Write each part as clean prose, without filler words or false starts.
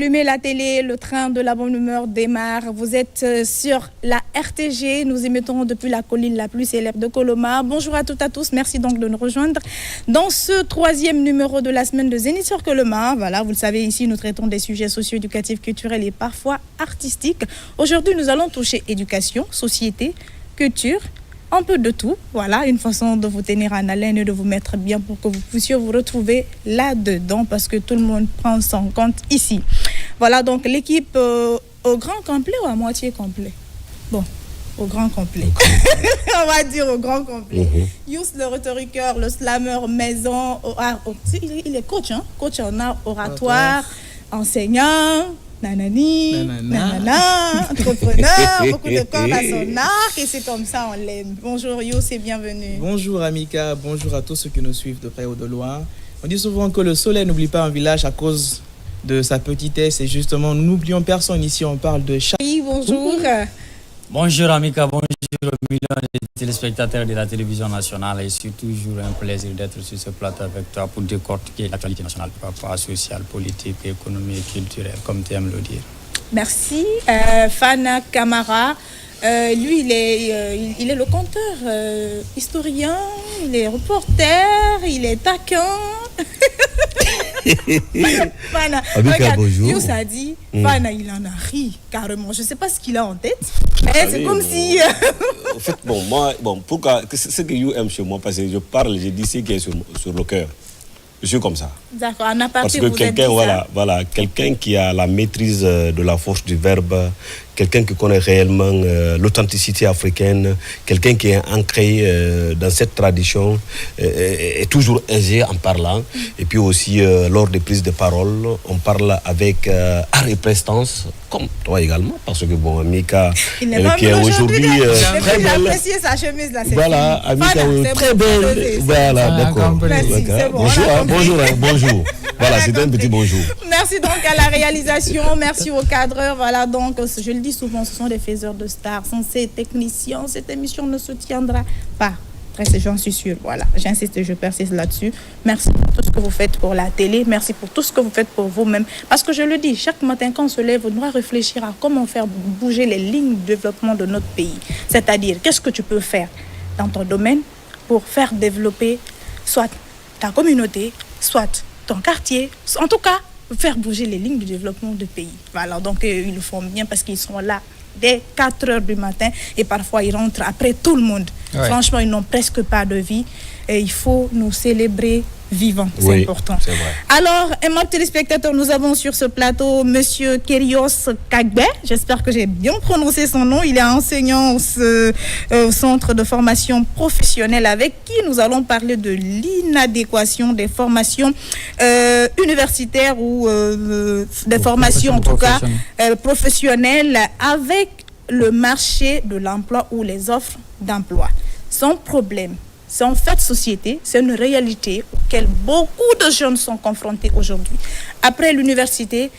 allumez la télé, le train de la bonne humeur démarre. Vous êtes sur la RTG. Nous émettons depuis la colline la plus célèbre de Coloma. Bonjour à toutes et à tous. Merci donc de nous rejoindre dans ce 3e numéro de la semaine de Zénith sur Coloma. Voilà, vous le savez, ici, nous traitons des sujets socio-éducatifs, culturels et parfois artistiques. Aujourd'hui, nous allons toucher éducation, société, culture, un peu de tout. Voilà, une façon de vous tenir en haleine et de vous mettre bien pour que vous puissiez vous retrouver là-dedans parce que tout le monde prend son compte ici. Voilà, donc l'équipe au grand complet ou à moitié complet? Bon, au grand complet. On va dire au grand complet. Youss, le rhétoriqueur, le slammer maison, il est coach, hein? Coach en art oratoire, enseignant. Nanana, entrepreneur, beaucoup de corps à son arc et c'est comme ça on l'aime. Bonjour Youss et bienvenue. Bonjour Amika, bonjour à tous ceux qui nous suivent de près ou de loin. On dit souvent que le soleil n'oublie pas un village à cause de sa petitesse et justement nous n'oublions personne ici, on parle de chaque... Oui, bonjour. Bonjour Amika, bonjour aux millions de téléspectateurs de la télévision nationale et c'est toujours un plaisir d'être sur ce plateau avec toi pour décortiquer l'actualité nationale, parfois sociale, politique, économique, culturelle, comme tu aimes le dire. Merci. Fana Camara, lui il est le conteur, historien, il est reporter, il est taquin. Fana, regarde, bonjour. Youss a dit, Fana il en a ri carrément. Je ne sais pas ce qu'il a en tête, mais c'est comme si... En fait, pourquoi ce que you aime chez moi, parce que je parle, je dis ce qui est sur le cœur. Je suis comme ça. D'accord, en aparté, parce que quelqu'un, quelqu'un qui a la maîtrise de la force du verbe, quelqu'un qui connaît réellement l'authenticité africaine, quelqu'un qui est ancré dans cette tradition, est toujours aisé en parlant. Et puis aussi, lors des prises de parole, on parle avec art et prestance, comme toi également, parce que bon, Amika, qui est aujourd'hui très belle. J'ai apprécié sa chemise là. Voilà, Amika, très belle. Voilà, d'accord. Bonjour. Voilà, c'est un petit bonjour. Merci donc à la réalisation, merci aux cadreurs. Voilà, donc je le dis souvent, ce sont des faiseurs de stars. Sans ces techniciens, cette émission ne se tiendra pas. Après, j'en suis sûre. Voilà, j'insiste, je persiste là-dessus. Merci pour tout ce que vous faites pour la télé. Merci pour tout ce que vous faites pour vous-même. Parce que je le dis, chaque matin quand on se lève, on doit réfléchir à comment faire bouger les lignes de développement de notre pays. C'est-à-dire, qu'est-ce que tu peux faire dans ton domaine pour faire développer soit ta communauté, soit ton quartier, en tout cas, faire bouger les lignes de développement du pays. Voilà, donc ils le font bien parce qu'ils sont là dès 4 heures du matin et parfois ils rentrent après tout le monde. Ouais. Franchement, ils n'ont presque pas de vie et il faut nous célébrer vivants, c'est important. C'est vrai. Alors, aimables téléspectateurs, nous avons sur ce plateau Monsieur Kerios Kagbe. J'espère que j'ai bien prononcé son nom. Il est enseignant au centre de formation professionnelle avec qui nous allons parler de l'inadéquation des formations universitaires ou des formations en tout cas professionnelles avec le marché de l'emploi ou les offres d'emploi. Son problème, c'est en fait société, c'est une réalité auquel beaucoup de jeunes sont confrontés aujourd'hui. Après l'université,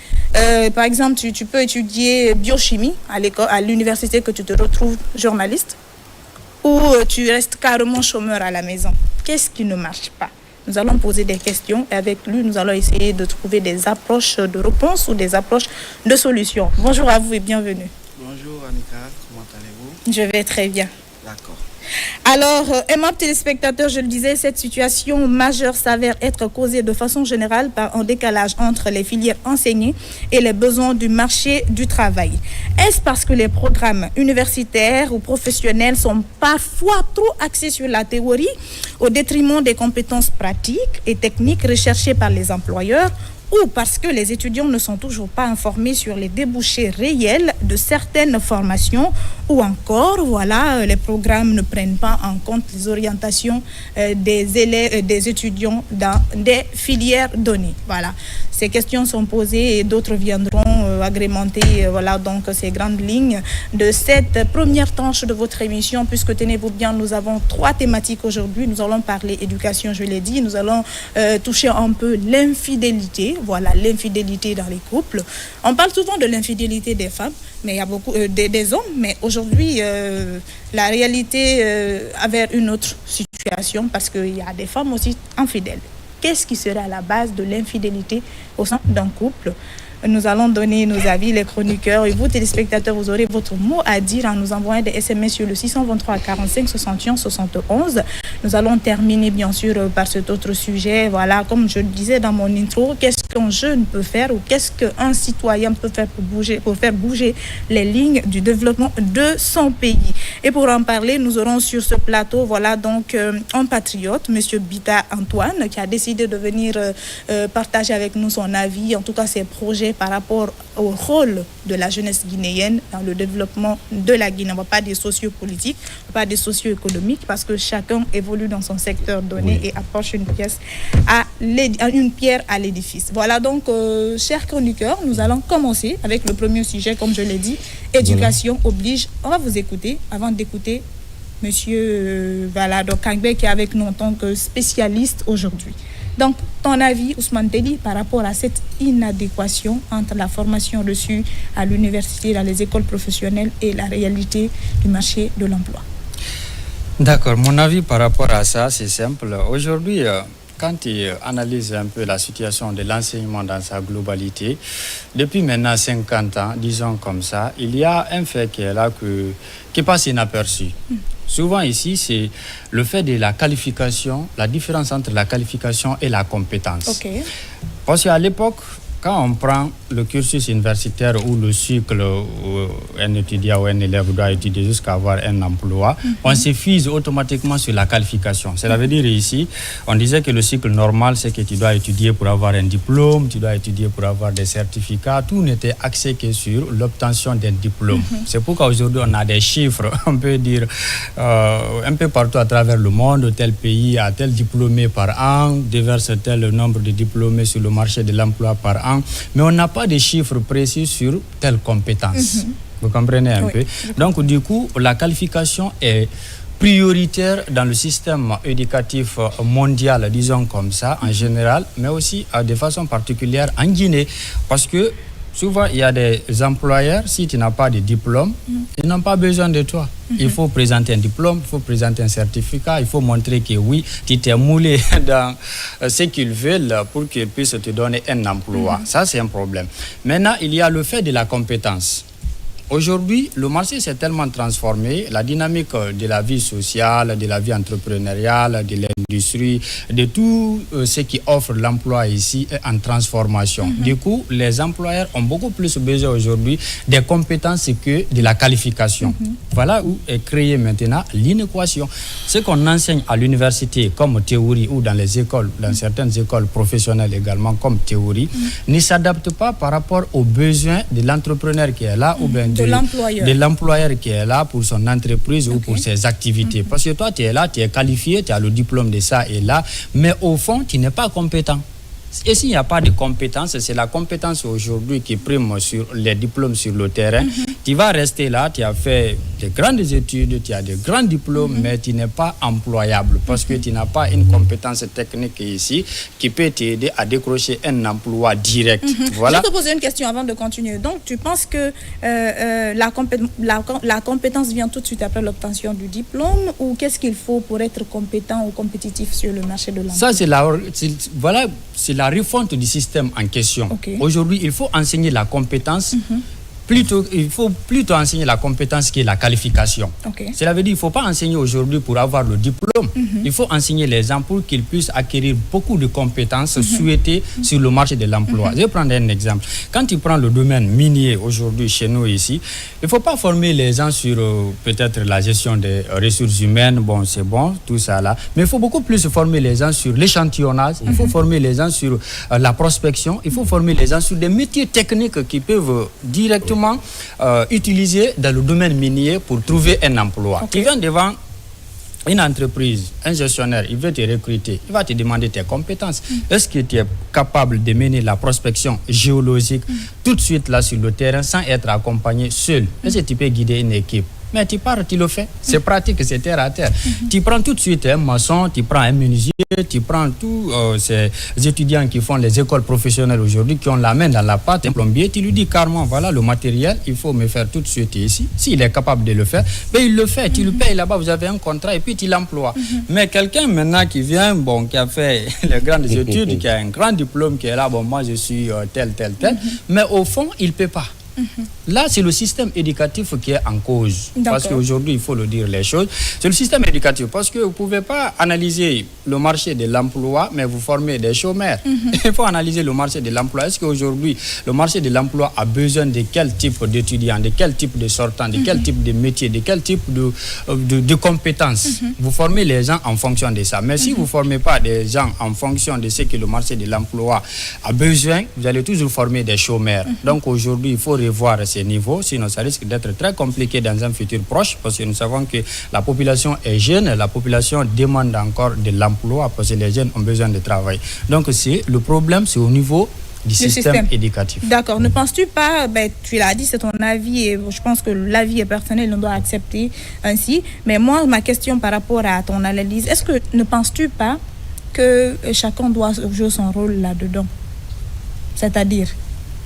par exemple, tu peux étudier biochimie à l'école, à l'université que tu te retrouves journaliste, ou tu restes carrément chômeur à la maison. Qu'est-ce qui ne marche pas? Nous allons poser des questions et avec lui, nous allons essayer de trouver des approches de réponse ou des approches de solutions. Bonjour à vous et bienvenue. Bonjour Annika, comment allez-vous? Je vais très bien. D'accord. Alors, aimables téléspectateurs, je le disais, cette situation majeure s'avère être causée de façon générale par un décalage entre les filières enseignées et les besoins du marché du travail. Est-ce parce que les programmes universitaires ou professionnels sont parfois trop axés sur la théorie au détriment des compétences pratiques et techniques recherchées par les employeurs, ou parce que les étudiants ne sont toujours pas informés sur les débouchés réels de certaines formations, ou encore, les programmes ne prennent pas en compte les orientations des élèves, des étudiants dans des filières données. Voilà. Ces questions sont posées et d'autres viendront agrémenter donc ces grandes lignes de cette première tranche de votre émission, puisque tenez-vous bien, nous avons 3 thématiques aujourd'hui. Nous allons parler éducation, je l'ai dit. Nous allons toucher un peu l'infidélité, l'infidélité dans les couples. On parle souvent de l'infidélité des femmes, mais il y a beaucoup des hommes, mais aujourd'hui, la réalité avait une autre situation parce qu'il y a des femmes aussi infidèles. Qu'est-ce qui serait à la base de l'infidélité au sein d'un couple? nous allons donner nos avis, les chroniqueurs, et vous, téléspectateurs, vous aurez votre mot à dire en nous envoyant des SMS sur le 623 45 61 71. Nous allons terminer, bien sûr, par cet autre sujet. Voilà, comme je le disais dans mon intro, qu'est-ce qu'un jeune peut faire ou qu'est-ce qu'un citoyen peut faire pour faire bouger les lignes du développement de son pays. Et pour en parler, nous aurons sur ce plateau, voilà, donc un patriote, Monsieur Bita Antoine, qui a décidé de venir partager avec nous son avis, en tout cas ses projets par rapport au rôle de la jeunesse guinéenne dans le développement de la Guinée. On ne va pas des sociopolitiques, pas des socio-économiques, parce que chacun évolue dans son secteur donné et approche une pierre à l'édifice. Voilà donc, chers chroniqueurs, nous allons commencer avec le premier sujet, comme je l'ai dit, éducation oblige. On va vous écouter avant d'écouter Monsieur Valado Kangbe qui est avec nous en tant que spécialiste aujourd'hui. Donc, ton avis, Ousmane Teli, par rapport à cette inadéquation entre la formation reçue à l'université, dans les écoles professionnelles et la réalité du marché de l'emploi. D'accord, mon avis par rapport à ça, c'est simple. Aujourd'hui, quand tu analyses un peu la situation de l'enseignement dans sa globalité, depuis maintenant 50 ans, disons comme ça, il y a un fait qui est là qui passe inaperçu. Souvent ici, c'est le fait de la qualification, la différence entre la qualification et la compétence. Okay. Parce qu'à l'époque, quand on prend le cursus universitaire ou le cycle où un étudiant ou un élève doit étudier jusqu'à avoir un emploi, on se fise automatiquement sur la qualification. Cela veut dire ici, on disait que le cycle normal, c'est que tu dois étudier pour avoir un diplôme, tu dois étudier pour avoir des certificats. Tout n'était axé que sur l'obtention d'un diplôme. C'est pourquoi aujourd'hui, on a des chiffres, on peut dire, un peu partout à travers le monde, tel pays a tel diplômé par an, déverse tel nombre de diplômés sur le marché de l'emploi par an. Mais on n'a pas de chiffres précis sur telle compétence. Vous comprenez un peu? Donc, du coup, la qualification est prioritaire dans le système éducatif mondial, disons comme ça, en général, mais aussi de façon particulière en Guinée. Parce que souvent, il y a des employeurs, si tu n'as pas de diplôme, ils n'ont pas besoin de toi. Il faut présenter un diplôme, il faut présenter un certificat, il faut montrer que oui, tu t'es moulé dans ce qu'ils veulent pour qu'ils puissent te donner un emploi. Ça, c'est un problème. Maintenant, il y a le fait de la compétence. Aujourd'hui, le marché s'est tellement transformé, la dynamique de la vie sociale, de la vie entrepreneuriale, de l'industrie, de tout ce qui offre l'emploi ici est en transformation. Du coup, les employeurs ont beaucoup plus besoin aujourd'hui des compétences que de la qualification. Voilà où est créée maintenant l'inéquation. Ce qu'on enseigne à l'université comme théorie ou dans les écoles, dans certaines écoles professionnelles également comme théorie, ne s'adapte pas par rapport aux besoins de l'entrepreneur qui est là ou bien de l'employeur qui est là pour son entreprise ou pour ses activités. Parce que toi, tu es là, tu es qualifié, tu as le diplôme de ça et là, mais au fond, tu n'es pas compétent. Et s'il n'y a pas de compétence, c'est la compétence aujourd'hui qui prime sur les diplômes sur le terrain. Tu vas rester là, tu as fait de grandes études, tu as de grands diplômes, mais tu n'es pas employable parce que tu n'as pas une compétence technique ici qui peut t'aider à décrocher un emploi direct. Voilà. Je te poser une question avant de continuer. Donc, tu penses que la compétence vient tout de suite après l'obtention du diplôme ou qu'est-ce qu'il faut pour être compétent ou compétitif sur le marché de l'emploi? Ça, c'est la refonte du système en question. Aujourd'hui, il faut enseigner la compétence. Il faut plutôt enseigner la compétence qui est la qualification. Cela veut dire qu'il ne faut pas enseigner aujourd'hui pour avoir le diplôme. Il faut enseigner les gens pour qu'ils puissent acquérir beaucoup de compétences souhaitées sur le marché de l'emploi. Je vais prendre un exemple. Quand tu prends le domaine minier aujourd'hui chez nous ici, il ne faut pas former les gens sur peut-être la gestion des ressources humaines. Bon, c'est bon, tout ça là. Mais il faut beaucoup plus former les gens sur l'échantillonnage. Il faut former les gens sur la prospection. Il faut former les gens sur des métiers techniques qui peuvent directement utilisé dans le domaine minier pour trouver un emploi. Tu viens devant une entreprise, un gestionnaire, il veut te recruter, il va te demander tes compétences. Est-ce que tu es capable de mener la prospection géologique tout de suite là sur le terrain sans être accompagné seul? Est-ce que tu peux guider une équipe? Mais tu pars, tu le fais. C'est pratique, c'est terre à terre. Tu prends tout de suite un maçon, tu prends un menuisier, tu prends tous ces étudiants qui font les écoles professionnelles aujourd'hui, qui ont la main dans la pâte, un plombier, tu lui dis carrément, voilà le matériel, il faut me faire tout de suite ici. S'il est capable de le faire, ben il le fait. Tu le payes là-bas, vous avez un contrat et puis tu l'emploies. Mais quelqu'un maintenant qui vient, qui a fait les grandes études, qui a un grand diplôme, qui est là, moi je suis tel, mais au fond, il ne peut pas. Là, c'est le système éducatif qui est en cause. Parce qu'aujourd'hui, il faut le dire les choses. C'est le système éducatif. Parce que vous ne pouvez pas analyser le marché de l'emploi, mais vous formez des chômeurs. Il faut analyser le marché de l'emploi. Est-ce qu'aujourd'hui, le marché de l'emploi a besoin de quel type d'étudiants, de quel type de sortants, de quel type de métier, de quel type de compétences? Vous formez les gens en fonction de ça. Mais si vous ne formez pas des gens en fonction de ce que le marché de l'emploi a besoin, vous allez toujours former des chômeurs. Donc aujourd'hui, il faut revoir ces niveaux, sinon ça risque d'être très compliqué dans un futur proche, parce que nous savons que la population est jeune, la population demande encore de l'emploi, parce que les jeunes ont besoin de travail. Donc le problème, c'est au niveau du système éducatif. D'accord. Ne penses-tu pas, tu l'as dit, c'est ton avis, et je pense que l'avis est personnel, on doit accepter ainsi, mais moi, ma question par rapport à ton analyse, est-ce que ne penses-tu pas que chacun doit jouer son rôle là-dedans? C'est-à-dire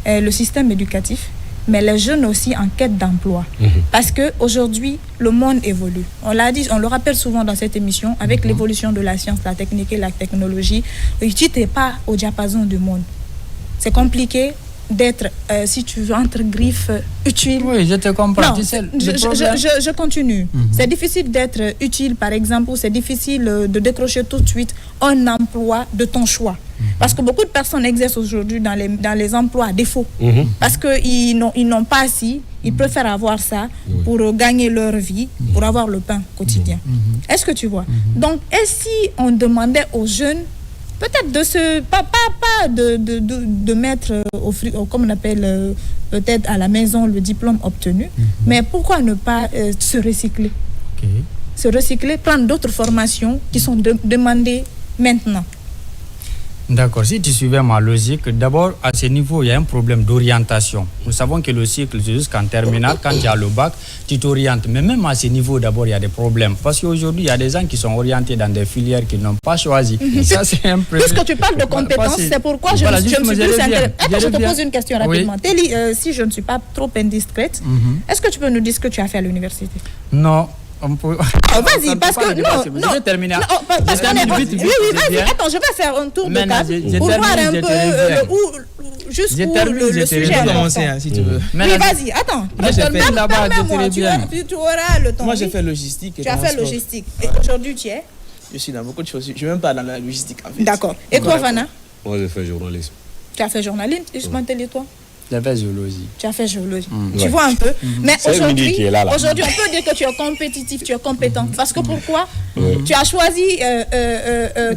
le système éducatif, mais les jeunes aussi en quête d'emploi. Parce qu'aujourd'hui, le monde évolue. On l'a dit, on le rappelle souvent dans cette émission, avec l'évolution de la science, la technique et la technologie, tu n'es pas au diapason du monde. C'est compliqué d'être, si tu veux, entre griffes, utile. Oui, je te comprends. Non, je continue. C'est difficile d'être utile, par exemple, ou c'est difficile de décrocher tout de suite un emploi de ton choix. Parce que beaucoup de personnes exercent aujourd'hui dans les emplois à défaut. Parce qu'ils n'ont pas assez, ils préfèrent avoir ça pour gagner leur vie, pour avoir le pain quotidien. Est-ce que tu vois? Donc, et si on demandait aux jeunes, peut-être de mettre, comme on appelle, peut-être à la maison le diplôme obtenu, mais pourquoi ne pas se recycler? Se recycler, prendre d'autres formations qui sont demandées maintenant. D'accord, si tu suivais ma logique, d'abord à ce niveau, il y a un problème d'orientation. Nous savons que le cycle, c'est jusqu'en terminale, quand tu as le bac, tu t'orientes. Mais même à ce niveau, d'abord, il y a des problèmes. Parce qu'aujourd'hui, il y a des gens qui sont orientés dans des filières qu'ils n'ont pas choisies. Ça, c'est un peu... Puisque tu parles de compétences, c'est pourquoi je me suis plus intéressée. Attends, je te pose une question rapidement. Téli, si je ne suis pas trop indiscrète, est-ce que tu peux nous dire ce que tu as fait à l'université? Non. Vas-y, parce que je vais terminer. Oui, vas-y. Attends, je vais faire un tour de table pour voir un peu jusqu'où le sujet. Je vais commencer, si tu veux. Oui, vas-y, attends. Tu auras le temps. Moi, j'ai fait logistique. Tu as fait logistique. Et aujourd'hui, tu es? Je suis dans beaucoup de choses. Je ne suis même pas dans la logistique, en fait. D'accord. Et toi, Vanna? Moi, j'ai fait journalisme. Tu as fait journalisme, et toi? J'ai fait géologie. Tu as fait géologie. Tu vois un peu. Mais aujourd'hui, on peut dire que tu es compétitif, tu es compétent. Parce que pourquoi? Tu as choisi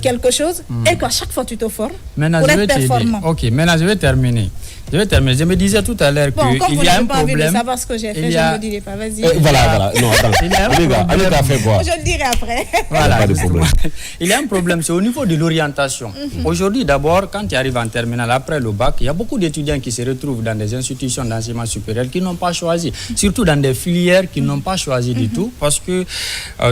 quelque chose et qu'à chaque fois tu te formes pour être performant. Ok, maintenant je vais terminer. Je me disais tout à l'heure qu'il y a un problème. Pas envie de savoir ce que j'ai fait, je ne le dirai pas. Vas-y. Voilà. Non, attends. a fait quoi? Je le dirai après. Voilà. Il y a un problème, c'est au niveau de l'orientation. Aujourd'hui, d'abord, quand tu arrives en terminale, après le bac, il y a beaucoup d'étudiants qui se retrouvent dans des institutions d'enseignement supérieur qui n'ont pas choisi. Surtout dans des filières qui n'ont pas choisi du tout. Parce que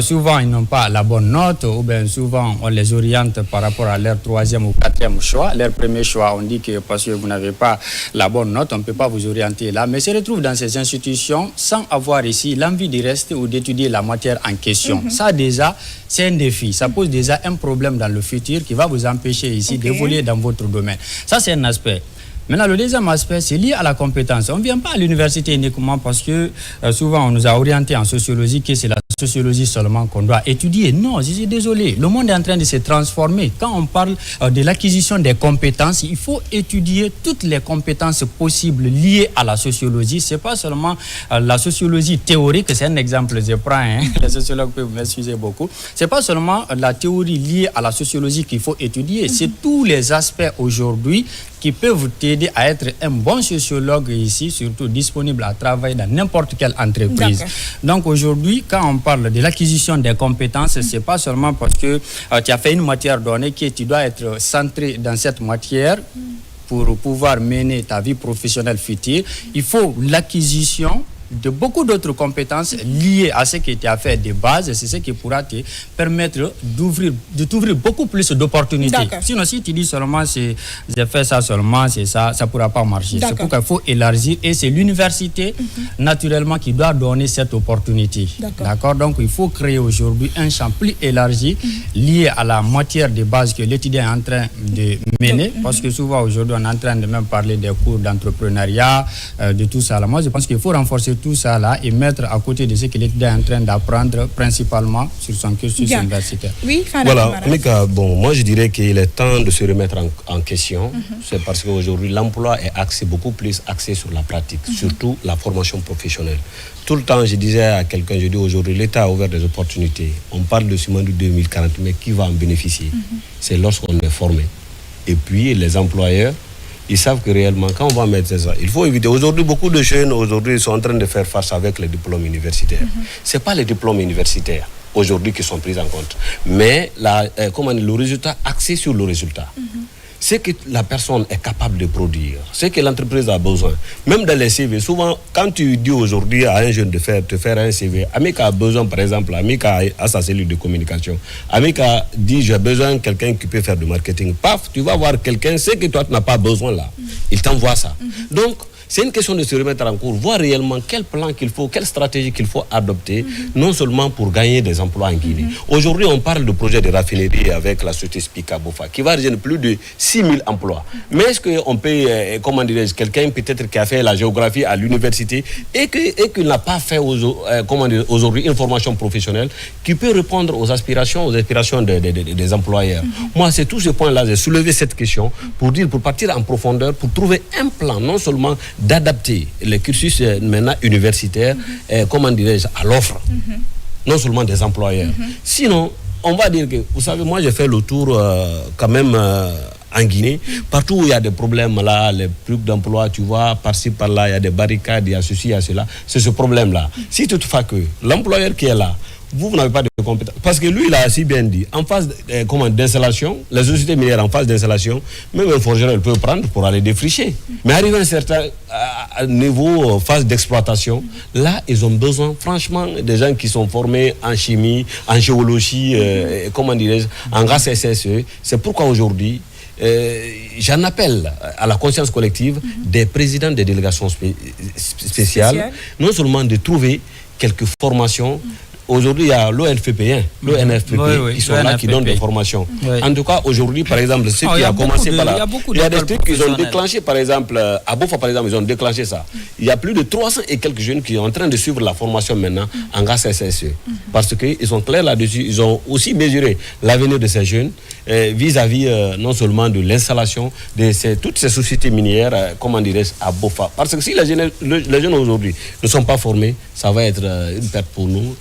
souvent, ils n'ont pas la bonne note. Ou bien souvent, on les oriente par rapport à leur troisième ou quatrième choix. Leur premier choix, on dit que parce que vous n'avez pas la bonne note, on ne peut pas vous orienter là, mais se retrouvent dans ces institutions sans avoir ici l'envie de rester ou d'étudier la matière en question. Ça déjà, c'est un défi. Ça pose déjà un problème dans le futur qui va vous empêcher ici d'évoluer dans votre domaine. Ça, c'est un aspect. Maintenant, le deuxième aspect, c'est lié à la compétence. On ne vient pas à l'université uniquement parce que souvent on nous a orienté en sociologie que c'est la sociologie seulement qu'on doit étudier. Non, je suis désolé. Le monde est en train de se transformer. Quand on parle de l'acquisition des compétences, il faut étudier toutes les compétences possibles liées à la sociologie. Ce n'est pas seulement la sociologie théorique, c'est un exemple que je prends. Les sociologues peuvent m'excuser beaucoup. Ce n'est pas seulement la théorie liée à la sociologie qu'il faut étudier. C'est tous les aspects aujourd'hui qui peuvent t'aider à être un bon sociologue ici, surtout disponible à travailler dans n'importe quelle entreprise. Donc aujourd'hui, quand on parle de l'acquisition des compétences, c'est pas seulement parce que tu as fait une matière donnée que tu dois être centré dans cette matière pour pouvoir mener ta vie professionnelle future. Il faut l'acquisition de beaucoup d'autres compétences liées à ce qui tu as fait de base. C'est ce qui pourra te permettre de t'ouvrir beaucoup plus d'opportunités. Sinon, si tu dis seulement j'ai fait ça seulement, c'est ça ne pourra pas marcher. C'est pourquoi il faut élargir et c'est l'université naturellement qui doit donner cette opportunité. D'accord. Donc il faut créer aujourd'hui un champ plus élargi lié à la matière de base que l'étudiant est en train de mener, parce que souvent aujourd'hui on est en train de même parler des cours d'entrepreneuriat, de tout ça là. Moi je pense qu'il faut renforcer tout ça là et mettre à côté de ce que l'étudiant est en train d'apprendre principalement sur son cursus universitaire. Oui, voilà, Mika, bon, moi je dirais qu'il est temps de se remettre en question. C'est parce qu'aujourd'hui l'emploi est beaucoup plus axé sur la pratique, surtout la formation professionnelle. Tout le temps je disais à quelqu'un, je dis aujourd'hui l'État a ouvert des opportunités. On parle de Simandou 2040, mais qui va en bénéficier? C'est lorsqu'on est formé. Et puis les employeurs, ils savent que réellement, quand on va mettre ça, il faut éviter. Aujourd'hui, beaucoup de jeunes aujourd'hui sont en train de faire face avec les diplômes universitaires. Ce n'est pas les diplômes universitaires aujourd'hui qui sont pris en compte, mais le résultat axé sur le résultat. Ce que la personne est capable de produire, ce que l'entreprise a besoin. Même dans les CV, souvent, quand tu dis aujourd'hui à un jeune de faire un CV, Amika a besoin, par exemple, Amika a sa cellule de communication. Amika dit, j'ai besoin de quelqu'un qui peut faire du marketing. Paf, tu vas voir quelqu'un, ce que toi, tu n'as pas besoin là. Il t'envoie ça. Donc, c'est une question de se remettre en cours, voir réellement quel plan qu'il faut, quelle stratégie qu'il faut adopter, non seulement pour gagner des emplois en Guinée. Aujourd'hui, on parle de projet de raffinerie avec la société Spika Bofa, qui va rejoindre plus de 6 000 emplois. Mais est-ce qu'on peut, comment dirais-je, quelqu'un peut-être qui a fait la géographie à l'université et qui n'a pas fait aujourd'hui une formation professionnelle qui peut répondre aux aspirations des employeurs. Moi, c'est tout ce point-là, j'ai soulevé cette question pour partir en profondeur, pour trouver un plan, non seulement d'adapter les cursus maintenant universitaires, comment dirais-je, à l'offre, non seulement des employeurs. Sinon, on va dire que, vous savez, moi j'ai fait le tour quand même en Guinée, partout où il y a des problèmes là, les trucs d'emploi, tu vois, par-ci par-là, il y a des barricades, il y a ceci, il y a cela, c'est ce problème-là. Si toutefois que l'employeur qui est là, vous n'avez pas de compétences. Parce que lui, il a si bien dit, en phase d'installation, les sociétés minières en phase d'installation, même un forgeron, il peut prendre pour aller défricher. Mais arrivé à un certain niveau, phase d'exploitation, là, ils ont besoin, franchement, des gens qui sont formés en chimie, en géologie, en gaz SSE. C'est pourquoi aujourd'hui, j'en appelle à la conscience collective des présidents des délégations spéciales, non seulement de trouver quelques formations. Aujourd'hui, il y a l'ONFP, qui sont là, qui donnent des formations. En tout cas, aujourd'hui, par exemple, ceux qui ont commencé par là, il y a des trucs qu'ils ont déclenché, par exemple, à Bofa, par exemple, ils ont déclenché ça. Il y a plus de 300 et quelques jeunes qui sont en train de suivre la formation maintenant en gaz SSE. Parce qu'ils sont clairs là-dessus, ils ont aussi mesuré l'avenir de ces jeunes vis-à-vis non seulement de l'installation de toutes ces sociétés minières, à Bofa. Parce que si les jeunes aujourd'hui ne sont pas formés, ça va être une perte pour nous.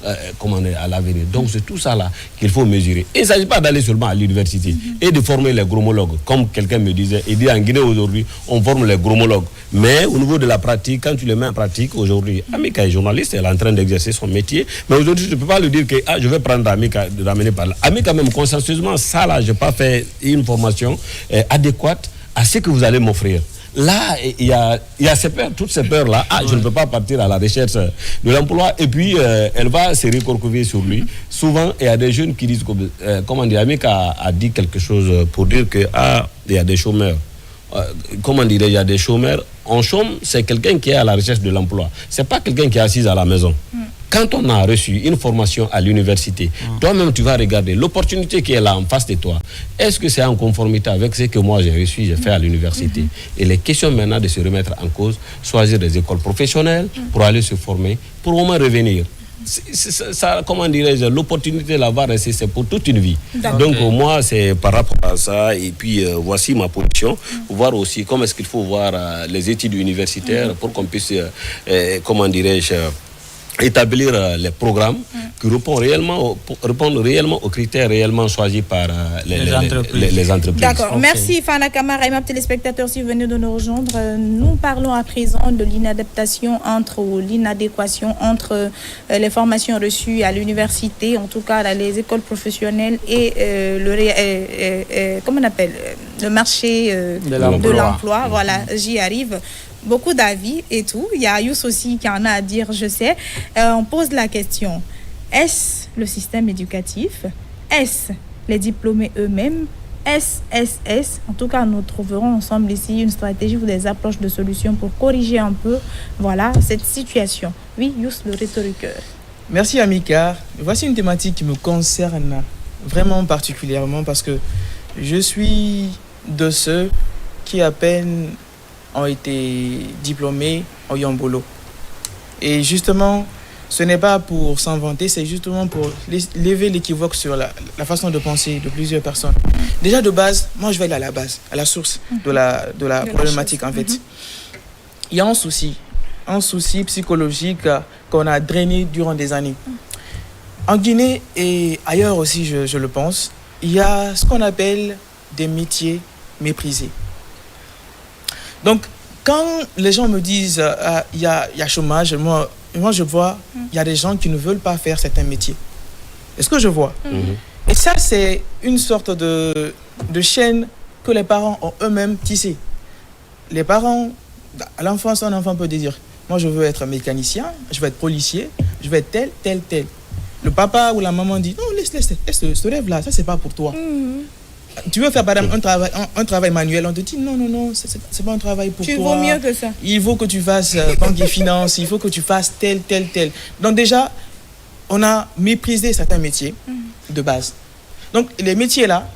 À l'avenir. Donc c'est tout ça là qu'il faut mesurer. Et il ne s'agit pas d'aller seulement à l'université et de former les gromologues. Comme quelqu'un me disait, il dit en Guinée aujourd'hui, on forme les gromologues. Mais au niveau de la pratique, quand tu les mets en pratique aujourd'hui, Amika est journaliste, elle est en train d'exercer son métier. Mais aujourd'hui, tu ne peux pas lui dire que je vais prendre Amika, de ramener par là. Amika même consensueusement, ça là, je n'ai pas fait une formation adéquate à ce que vous allez m'offrir. Là, il y a ces peurs, toutes ces peurs-là. Je ne peux pas partir à la recherche de l'emploi. Et puis, elle va se recroqueviller sur lui. Souvent, il y a des jeunes qui disent, Amika a dit quelque chose pour dire que, il y a des chômeurs. Il y a des chômeurs. En chôme, c'est quelqu'un qui est à la recherche de l'emploi. Ce n'est pas quelqu'un qui est assis à la maison. Quand on a reçu une formation à l'université, toi-même tu vas regarder l'opportunité qui est là en face de toi. Est-ce que c'est en conformité avec ce que moi j'ai reçu, j'ai fait à l'université? Et les questions maintenant de se remettre en cause, choisir des écoles professionnelles pour aller se former, pour au moins revenir. Ça, comment dirais-je, l'opportunité là-bas, c'est pour toute une vie. Donc moi, c'est par rapport à ça, et puis voici ma position, pour voir aussi comment est-ce qu'il faut voir les études universitaires pour qu'on puisse, comment dirais-je, établir les programmes qui répondent réellement aux critères réellement choisis par les entreprises. D'accord. Merci Fana Camara et mes téléspectateurs si vous venez de nous rejoindre. Nous parlons à présent de l'inadéquation entre les formations reçues à l'université, en tout cas dans les écoles professionnelles et le marché de l'emploi. Voilà, j'y arrive. beaucoup d'avis et tout. Il y a Youss aussi qui en a à dire, je sais. On pose la question, est-ce le système éducatif? Est-ce les diplômés eux-mêmes? En tout cas, nous trouverons ensemble ici une stratégie ou des approches de solutions pour corriger un peu, voilà, cette situation. Oui, Youss, le rhétoriqueur. Merci Amika. Voici une thématique qui me concerne vraiment particulièrement parce que je suis de ceux qui à peine ont été diplômés au Yambolo. Et justement, ce n'est pas pour s'en vanter, c'est justement pour lever l'équivoque sur la façon de penser de plusieurs personnes. Déjà de base, moi je vais aller à la base, à la source de la problématique en fait. Il y a un souci psychologique qu'on a drainé durant des années. En Guinée et ailleurs aussi, je le pense, il y a ce qu'on appelle des métiers méprisés. Donc, quand les gens me disent il y a chômage, moi je vois, il y a des gens qui ne veulent pas faire certains métiers. Est-ce que je vois? Et ça, c'est une sorte de chaîne que les parents ont eux-mêmes tissée. Les parents, à l'enfance, un enfant peut dire, moi je veux être mécanicien, je veux être policier, je veux être tel. Le papa ou la maman dit, non, laisse ce rêve-là, ça c'est pas pour toi. Tu veux faire par exemple un travail manuel, on te dit non, c'est pas un travail pour toi. Tu vaux mieux que ça. Il faut que tu fasses banque et finance, il faut que tu fasses tel. Donc déjà, on a méprisé certains métiers de base. Donc les métiers là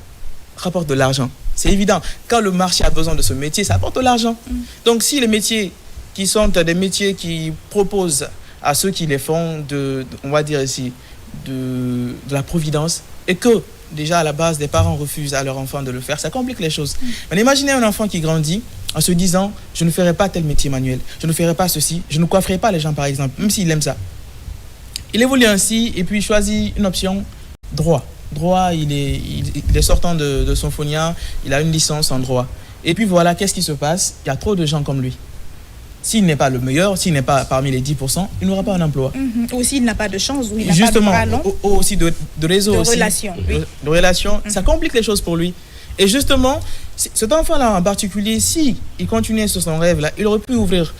rapportent de l'argent. C'est évident. Quand le marché a besoin de ce métier, ça apporte de l'argent. Donc si les métiers qui sont des métiers qui proposent à ceux qui les font on va dire ici, de la providence, et que déjà à la base des parents refusent à leur enfant de le faire, ça complique les choses. Mais imaginez un enfant qui grandit en se disant, je ne ferai pas tel métier manuel, je ne ferai pas ceci, je ne coifferai pas les gens par exemple, même s'il aime ça. Il évolue ainsi et puis il choisit une option droit. Droit, il est sortant de son Phonia, il a une licence en droit. Et puis voilà, qu'est-ce qui se passe? Il y a trop de gens comme lui. S'il n'est pas le meilleur, s'il n'est pas parmi les 10%, il n'aura pas un emploi. Ou s'il n'a pas de chance, ou il n'a justement, pas de bras long. Aussi de réseau. De aussi, relations. De relations, ça complique les choses pour lui. Et justement, cet enfant-là en particulier, si il continuait sur son rêve-là, il aurait pu ouvrir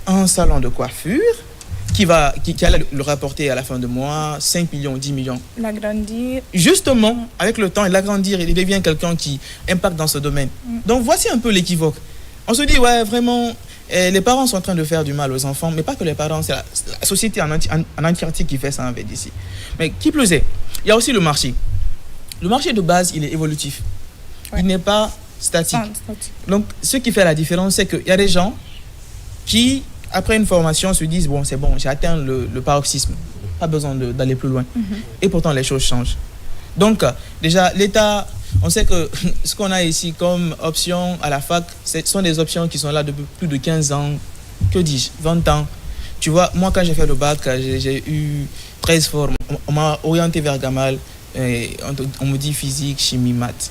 un salon de coiffure qui allait le rapporter à la fin de mois 5 millions, 10 millions. L'agrandir. Justement, avec le temps, il l'agrandir, il devient quelqu'un qui impacte dans ce domaine. Donc voici un peu l'équivoque. On se dit, ouais, vraiment, les parents sont en train de faire du mal aux enfants, mais pas que les parents, c'est la société en entièreté qui fait ça en fait ici. Mais qui plus est, il y a aussi le marché. Le marché de base, il est évolutif. Ouais. Il n'est pas statique. Donc, ce qui fait la différence, c'est qu'il y a des gens qui, après une formation, se disent, bon, c'est bon, j'ai atteint le paroxysme. Pas besoin d'aller plus loin. Et pourtant, les choses changent. Donc, déjà, l'État, on sait que ce qu'on a ici comme option à la fac, ce sont des options qui sont là depuis plus de 15 ans, que dis-je, 20 ans. Tu vois, moi, quand j'ai fait le bac, j'ai eu 13 formes. On m'a orienté vers Gamal. Et on me dit physique, chimie, maths.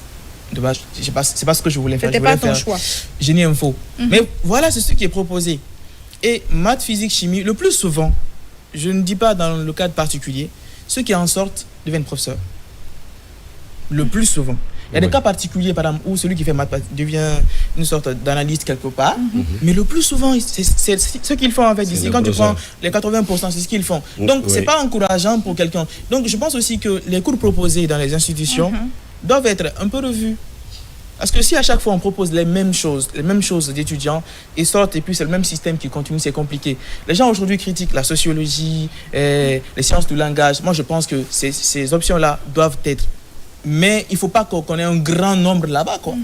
De base, c'est pas ce que je voulais faire. C'était pas ton choix. Génie info. Mais voilà, c'est ce qui est proposé. Et maths, physique, chimie, le plus souvent, je ne dis pas dans le cadre particulier, ceux qui en sortent deviennent professeurs. Le plus souvent. Il y a des cas particuliers, par exemple, où celui qui fait maths devient une sorte d'analyste quelque part. Mais le plus souvent, c'est ce qu'ils font en fait ici. Quand tu prends les 80%, c'est ce qu'ils font. Donc, c'est pas encourageant pour quelqu'un. Donc, je pense aussi que les cours proposés dans les institutions doivent être un peu revus. Parce que si à chaque fois on propose les mêmes choses d'étudiants, ils sortent et puis c'est le même système qui continue, c'est compliqué. Les gens aujourd'hui critiquent la sociologie, les sciences du langage. Moi, je pense que ces options-là doivent être. Mais il ne faut pas qu'on ait un grand nombre là-bas, quoi.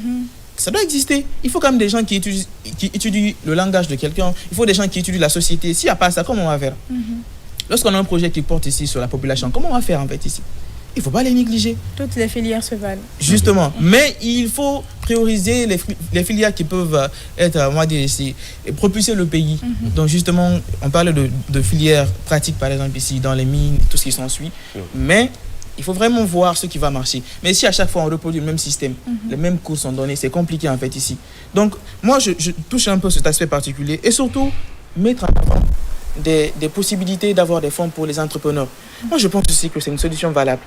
Ça doit exister. Il faut quand même des gens qui étudient le langage de quelqu'un. Il faut des gens qui étudient la société. S'il n'y a pas ça, comment on va faire? Lorsqu'on a un projet qui porte ici sur la population, comment on va faire en fait ici? Il ne faut pas les négliger. Toutes les filières se valent. Justement. Mais il faut prioriser les filières qui peuvent être, on va dire ici, et propulser le pays. Donc justement, on parle de filières pratiques, par exemple ici, dans les mines, tout ce qui s'ensuit. Mais il faut vraiment voir ce qui va marcher. Mais si à chaque fois on reproduit le même système, les mêmes cours sont donnés, c'est compliqué en fait ici. Donc moi, je touche un peu cet aspect particulier et surtout mettre en avant des possibilités d'avoir des fonds pour les entrepreneurs. Moi, je pense aussi que c'est une solution valable.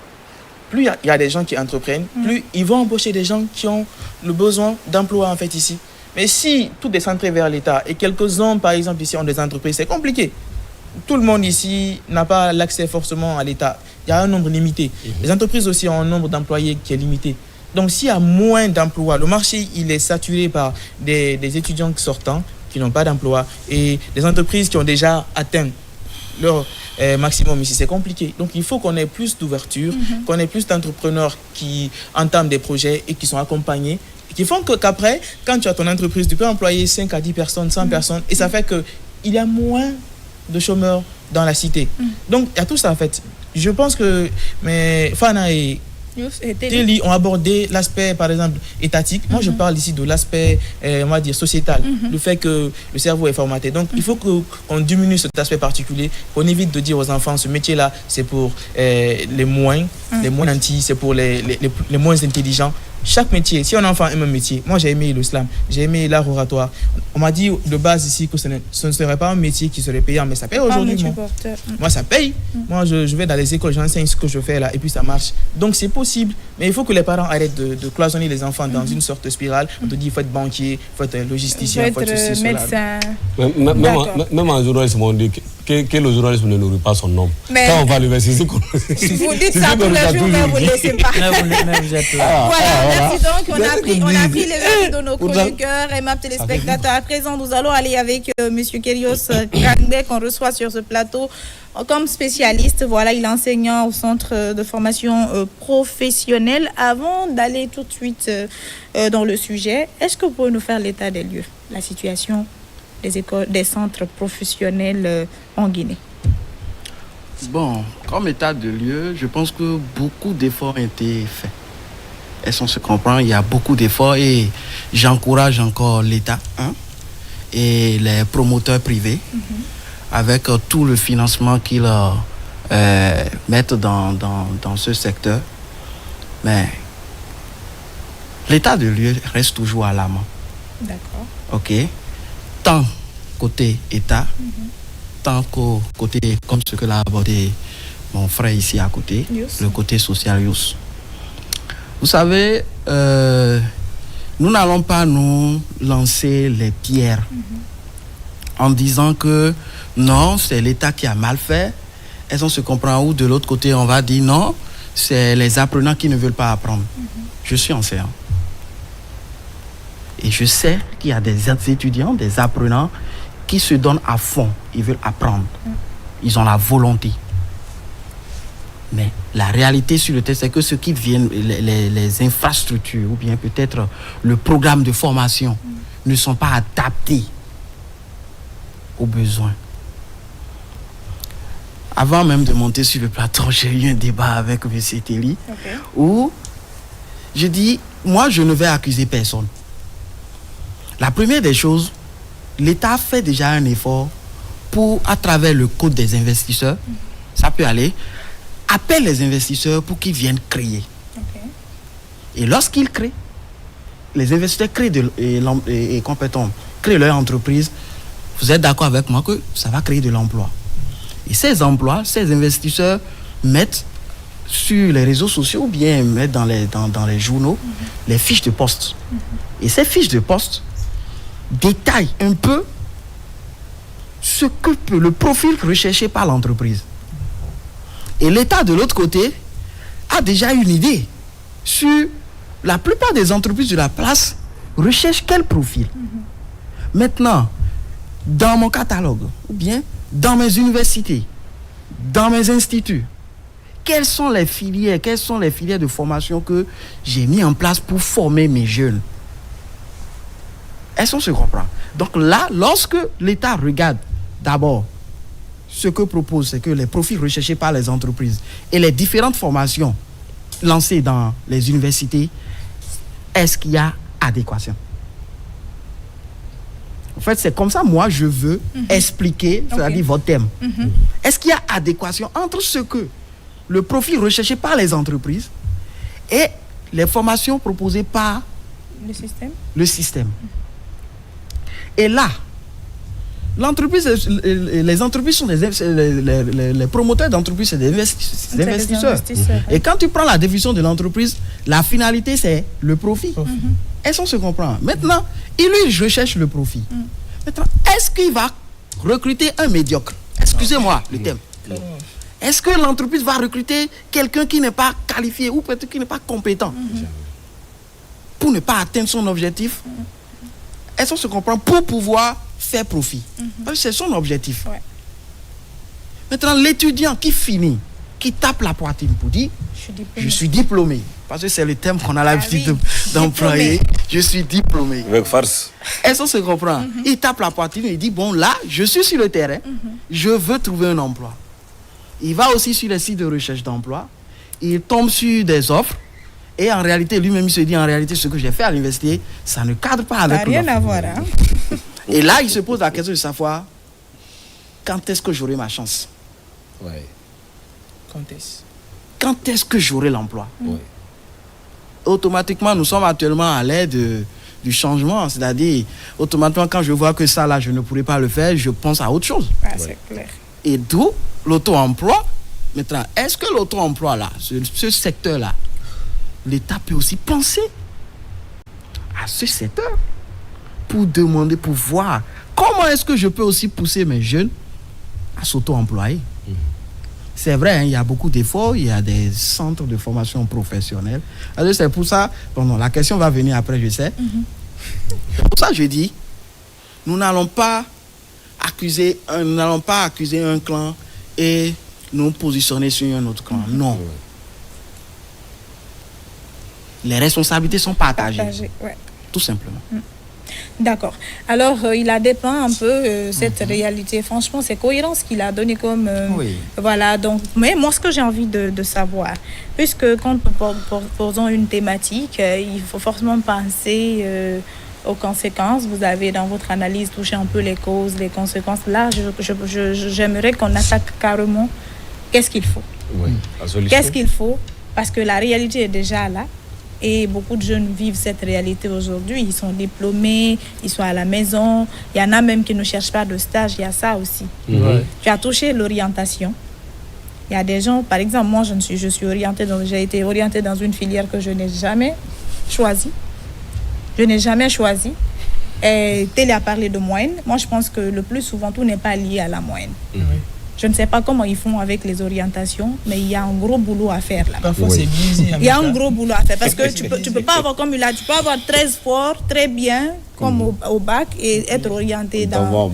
Plus il y a des gens qui entreprennent, plus ils vont embaucher des gens qui ont le besoin d'emploi en fait ici. Mais si tout est centré vers l'État et quelques-uns, par exemple, ici ont des entreprises, c'est compliqué. Tout le monde ici n'a pas l'accès forcément à l'État. Il y a un nombre limité. Les entreprises aussi ont un nombre d'employés qui est limité. Donc s'il y a moins d'emplois, le marché il est saturé par des étudiants sortants qui n'ont pas d'emploi et des entreprises qui ont déjà atteint leur maximum ici, c'est compliqué. Donc il faut qu'on ait plus d'ouverture, qu'on ait plus d'entrepreneurs qui entament des projets et qui sont accompagnés, et qui font qu'après, quand tu as ton entreprise, tu peux employer 5 à 10 personnes, 100 personnes, et ça fait qu'il y a moins de chômeurs dans la cité. Donc il y a tout ça en fait. Je pense que Fana et Telly ont abordé l'aspect, par exemple, étatique. Moi, je parle ici de l'aspect, on va dire, sociétal. Le fait que le cerveau est formaté. Donc, il faut qu'on diminue cet aspect particulier, qu'on évite de dire aux enfants, ce métier-là, c'est pour les moins nantis, c'est pour les moins intelligents. Chaque métier, si un enfant aime un métier, moi j'ai aimé le slam, j'ai aimé l'art oratoire. On m'a dit de base ici que ce ne serait pas un métier qui serait payant, mais ça paye aujourd'hui. Moi ça paye. Moi je vais dans les écoles, j'enseigne ce que je fais là et puis ça marche. Donc c'est possible, mais il faut que les parents arrêtent de cloisonner les enfants dans une sorte de spirale. On te dit il faut être banquier, il faut être logisticien, il faut être ceci, médecin. Même en journalisme, on dit que le journalisme ne nourrit pas son homme. Quand on va à l'université, vous dites ça tous les jours, mais vous ne laissez pas. Voilà, merci donc. On a pris les avis de nos chroniqueurs et ma téléspectateurs. À présent, nous allons aller avec M. Kerios Kangbe qu'on reçoit sur ce plateau comme spécialiste. Voilà, il est enseignant au centre de formation professionnelle. Avant d'aller tout de suite dans le sujet, est-ce que vous pouvez nous faire l'état des lieux, la situation des écoles, des centres professionnels en Guinée? Bon, comme état de lieu, je pense que beaucoup d'efforts ont été faits. Est-ce qu'on se comprend? Il y a beaucoup d'efforts et j'encourage encore l'État et les promoteurs privés avec tout le financement qu'ils mettent dans ce secteur. Mais l'état de lieu reste toujours alarmant. D'accord. OK. Tant côté État, tant qu'au côté, comme ce que l'a abordé mon frère ici à côté, le côté social. Vous savez, nous n'allons pas nous lancer les pierres en disant que non, c'est l'État qui a mal fait. Est-ce qu'on se comprend? Ou de l'autre côté, on va dire non, c'est les apprenants qui ne veulent pas apprendre. Je suis enseignant. Et je sais qu'il y a des étudiants, des apprenants qui se donnent à fond. Ils veulent apprendre. Ils ont la volonté. Mais la réalité sur le terrain, c'est que ce qui viennent, les infrastructures ou bien peut-être le programme de formation ne sont pas adaptés aux besoins. Avant même de monter sur le plateau, j'ai eu un débat avec M. Telly où je dis, moi je ne vais accuser personne. La première des choses, l'État fait déjà un effort pour, à travers le code des investisseurs, ça peut aller, appelle les investisseurs pour qu'ils viennent créer. Et lorsqu'ils créent, les investisseurs créent créent leur entreprise. Vous êtes d'accord avec moi que ça va créer de l'emploi. Et ces emplois, ces investisseurs mettent sur les réseaux sociaux ou bien mettent dans les journaux les fiches de poste. Et ces fiches de poste détaillent un peu ce que peut le profil recherché par l'entreprise. Et l'État, de l'autre côté, a déjà une idée sur la plupart des entreprises de la place recherchent quel profil. Maintenant, dans mon catalogue, ou bien dans mes universités, dans mes instituts, quelles sont les filières de formation que j'ai mis en place pour former mes jeunes? Est-ce qu'on se comprend? Donc là, lorsque l'État regarde d'abord ce que propose, c'est que les profils recherchés par les entreprises et les différentes formations lancées dans les universités, est-ce qu'il y a adéquation? En fait, c'est comme ça, moi, je veux expliquer, c'est-à-dire votre thème. Est-ce qu'il y a adéquation entre ce que le profil recherché par les entreprises et les formations proposées par le système? Et là, les entreprises sont les promoteurs d'entreprises, c'est des investisseurs. Et quand tu prends la définition de l'entreprise, la finalité, c'est le profit. Est-ce qu'on se comprend? Maintenant, lui, je recherche le profit. Maintenant, est-ce qu'il va recruter un médiocre? Excusez-moi le terme. Est-ce que l'entreprise va recruter quelqu'un qui n'est pas qualifié ou peut-être qui n'est pas compétent pour ne pas atteindre son objectif? Est-ce qu'on se comprend? Pour pouvoir faire profit. Parce que c'est son objectif. Maintenant, l'étudiant qui finit, qui tape la poitrine pour dire je suis diplômé. Parce que c'est le terme qu'on a l'habitude d'employer. Je suis diplômé. Avec farce. Est-ce qu'on se comprend? Il tape la poitrine et il dit bon, là, je suis sur le terrain, je veux trouver un emploi. Il va aussi sur les sites de recherche d'emploi, il tombe sur des offres, et en réalité, lui-même, il se dit en réalité, ce que j'ai fait à l'université, ça ne cadre pas avec l'offre. Ça n'a rien à voir. Hein? Et là, il se pose la question de savoir quand est-ce que j'aurai ma chance? Quand est-ce que j'aurai l'emploi? Automatiquement, nous sommes actuellement à l'ère du changement, c'est-à-dire, automatiquement, quand je vois que ça, là, je ne pourrai pas le faire, je pense à autre chose. C'est clair. Et d'où l'auto-emploi. Maintenant, est-ce que l'auto-emploi, là, ce secteur-là, l'État peut aussi penser à ce secteur pour demander, pour voir comment est-ce que je peux aussi pousser mes jeunes à s'auto-employer. C'est vrai, hein, il y a beaucoup d'efforts, il y a des centres de formation professionnelle. Alors c'est pour ça, la question va venir après, je sais. C'est pour ça que je dis, nous n'allons pas accuser un clan et nous positionner sur un autre clan. Non. Les responsabilités sont partagées. Tout simplement. D'accord. Alors, il a dépeint un peu cette réalité. Franchement, c'est cohérent ce qu'il a donné comme... Voilà, donc... Mais moi, ce que j'ai envie de savoir, puisque quand nous posons une thématique, il faut forcément penser aux conséquences. Vous avez, dans votre analyse, touché un peu les causes, les conséquences. Là, j'aimerais qu'on attaque carrément qu'est-ce qu'il faut. Qu'est-ce qu'il faut? Parce que la réalité est déjà là. Et beaucoup de jeunes vivent cette réalité aujourd'hui. Ils sont diplômés, ils sont à la maison. Il y en a même qui ne cherchent pas de stage. Il y a ça aussi. Tu as touché l'orientation. Il y a des gens, par exemple, moi, je suis orientée, j'ai été orientée dans une filière que je n'ai jamais choisie. Je n'ai jamais choisi. Et Télé a parlé de moyenne. Moi, je pense que le plus souvent, tout n'est pas lié à la moyenne. Je ne sais pas comment ils font avec les orientations, mais il y a un gros boulot à faire là. Parfois, c'est biaisé. Il y a un gros boulot à faire parce que tu peux pas avoir comme il a, tu peux avoir 13 forts, très bien, comme au bac et être orienté dans...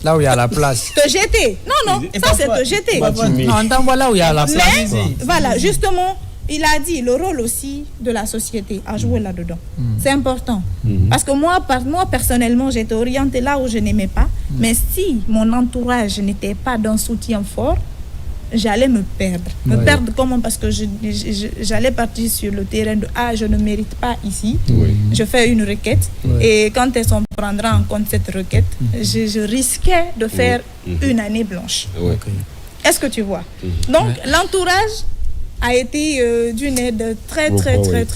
Là où il y a la place. Te jeter. Non, ça c'est te jeter. Non, on t'envoie là où il y a la place. Mais, voilà, justement, il a dit le rôle aussi de la société à jouer là-dedans. C'est important. Parce que moi, personnellement, j'étais orientée là où je n'aimais pas. Mais si mon entourage n'était pas d'un soutien fort, j'allais me perdre. Me perdre comment? Parce que j'allais partir sur le terrain de je ne mérite pas ici. Je fais une requête. Et quand est-ce qu'on prendra en compte cette requête, je risquais de faire une année blanche. Est-ce que tu vois? Donc, l'entourage a été d'une aide très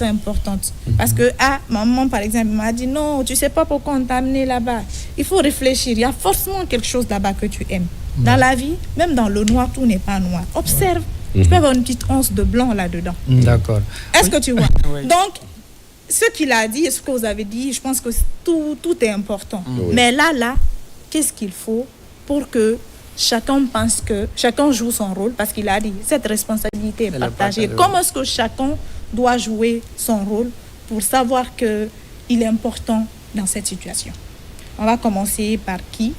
importante. Parce que, maman, par exemple, m'a dit, non, tu sais pas pourquoi on t'a amené là-bas. Il faut réfléchir. Il y a forcément quelque chose là-bas que tu aimes. Dans la vie, même dans le noir, tout n'est pas noir. Observe. Tu peux avoir une petite once de blanc là-dedans. D'accord. Est-ce que tu vois? Donc, ce qu'il a dit et ce que vous avez dit, je pense que tout est important. Mais là, qu'est-ce qu'il faut pour que chacun pense que chacun joue son rôle, parce qu'il a dit cette responsabilité est partagée. Comment est-ce que chacun doit jouer son rôle pour savoir qu'il est important dans cette situation? On va commencer par qui?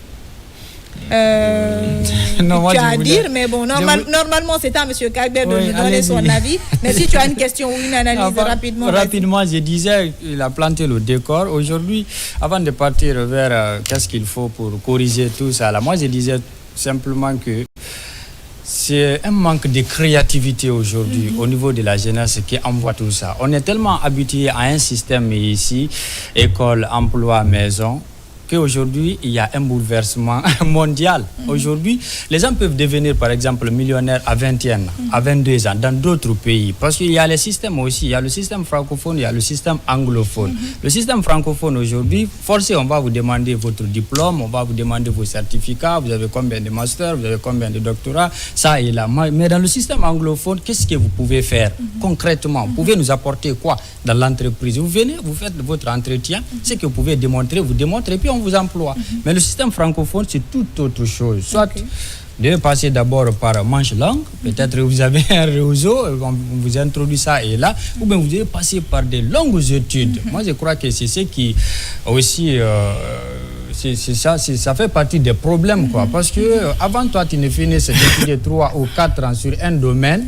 Non, tu as à dire, mais bon, normalement c'est à M. Kagbe de nous donner son avis. Mais si tu as une question ou une analyse rapidement. Rapidement, je disais, il a planté le décor. Aujourd'hui, avant de partir vers qu'est-ce qu'il faut pour corriger tout ça, là, moi je disais simplement que c'est un manque de créativité aujourd'hui au niveau de la jeunesse qui envoie tout ça. On est tellement habitué à un système ici, école, emploi, maison, qu'aujourd'hui, il y a un bouleversement mondial. Aujourd'hui, les gens peuvent devenir, par exemple, millionnaires à 21 ans, à 22 ans, dans d'autres pays. Parce qu'il y a les systèmes aussi. Il y a le système francophone, il y a le système anglophone. Le système francophone, aujourd'hui, forcé, on va vous demander votre diplôme, on va vous demander vos certificats, vous avez combien de masters, vous avez combien de doctorats, ça et là. Mais dans le système anglophone, qu'est-ce que vous pouvez faire concrètement? Vous pouvez nous apporter quoi dans l'entreprise? Vous venez, vous faites votre entretien, ce que vous pouvez démontrer, vous démontrez, puis on vous emploie. Mais le système francophone, c'est tout autre chose. Soit vous devez passer d'abord par manche langue, peut-être vous avez un réseau, on vous introduit ça et là, ou bien vous devez passer par des longues études. Moi, je crois que c'est ce qui aussi... ça fait partie des problèmes, quoi. Parce que avant toi, tu ne finissais d'étudier 3 ou 4 ans sur un domaine.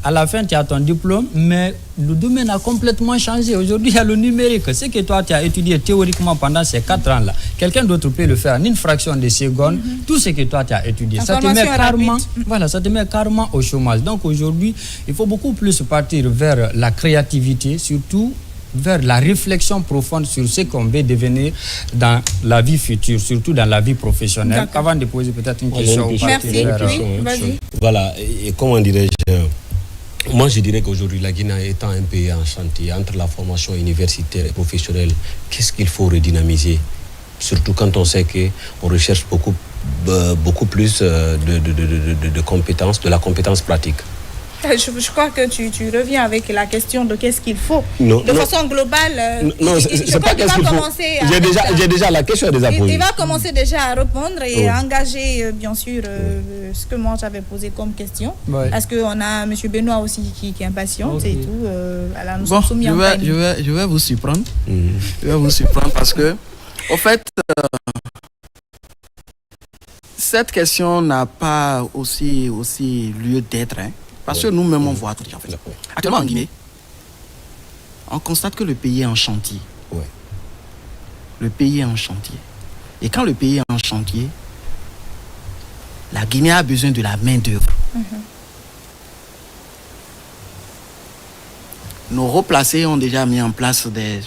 À la fin, tu as ton diplôme, mais le domaine a complètement changé. Aujourd'hui, il y a le numérique. Ce que toi, tu as étudié théoriquement pendant ces 4 ans-là, quelqu'un d'autre peut le faire en une fraction de seconde. Tout ce que toi, tu as étudié, ça te met carrément, ça te met carrément au chômage. Donc aujourd'hui, il faut beaucoup plus partir vers la créativité, surtout vers la réflexion profonde sur ce qu'on veut devenir dans la vie future, surtout dans la vie professionnelle. Avant de poser peut-être une question. Merci. Vas-y. Voilà, et comment dirais-je, moi je dirais qu'aujourd'hui la Guinée étant un pays en chantier entre la formation universitaire et professionnelle, qu'est-ce qu'il faut redynamiser? Surtout quand on sait qu'on recherche beaucoup plus de compétences, de la compétence pratique. Je crois que tu reviens avec la question de qu'est-ce qu'il faut. Façon globale. Non, c'est pas qu'est-ce qu'il faut. J'ai déjà la question déjà posée. Il va commencer déjà à répondre et à engager, bien sûr, ce que moi j'avais posé comme question. Parce qu'on a M. Benoît aussi qui est impatient et tout. Alors nous sommes soumis je vais vous surprendre. Je vais vous surprendre parce que, au fait, cette question n'a pas aussi lieu d'être. Parce que nous-mêmes, on voit tout en fait. Actuellement, en Guinée, on constate que le pays est en chantier. Le pays est en chantier. Et quand le pays est en chantier, la Guinée a besoin de la main-d'œuvre. Nos replacés ont déjà mis en place des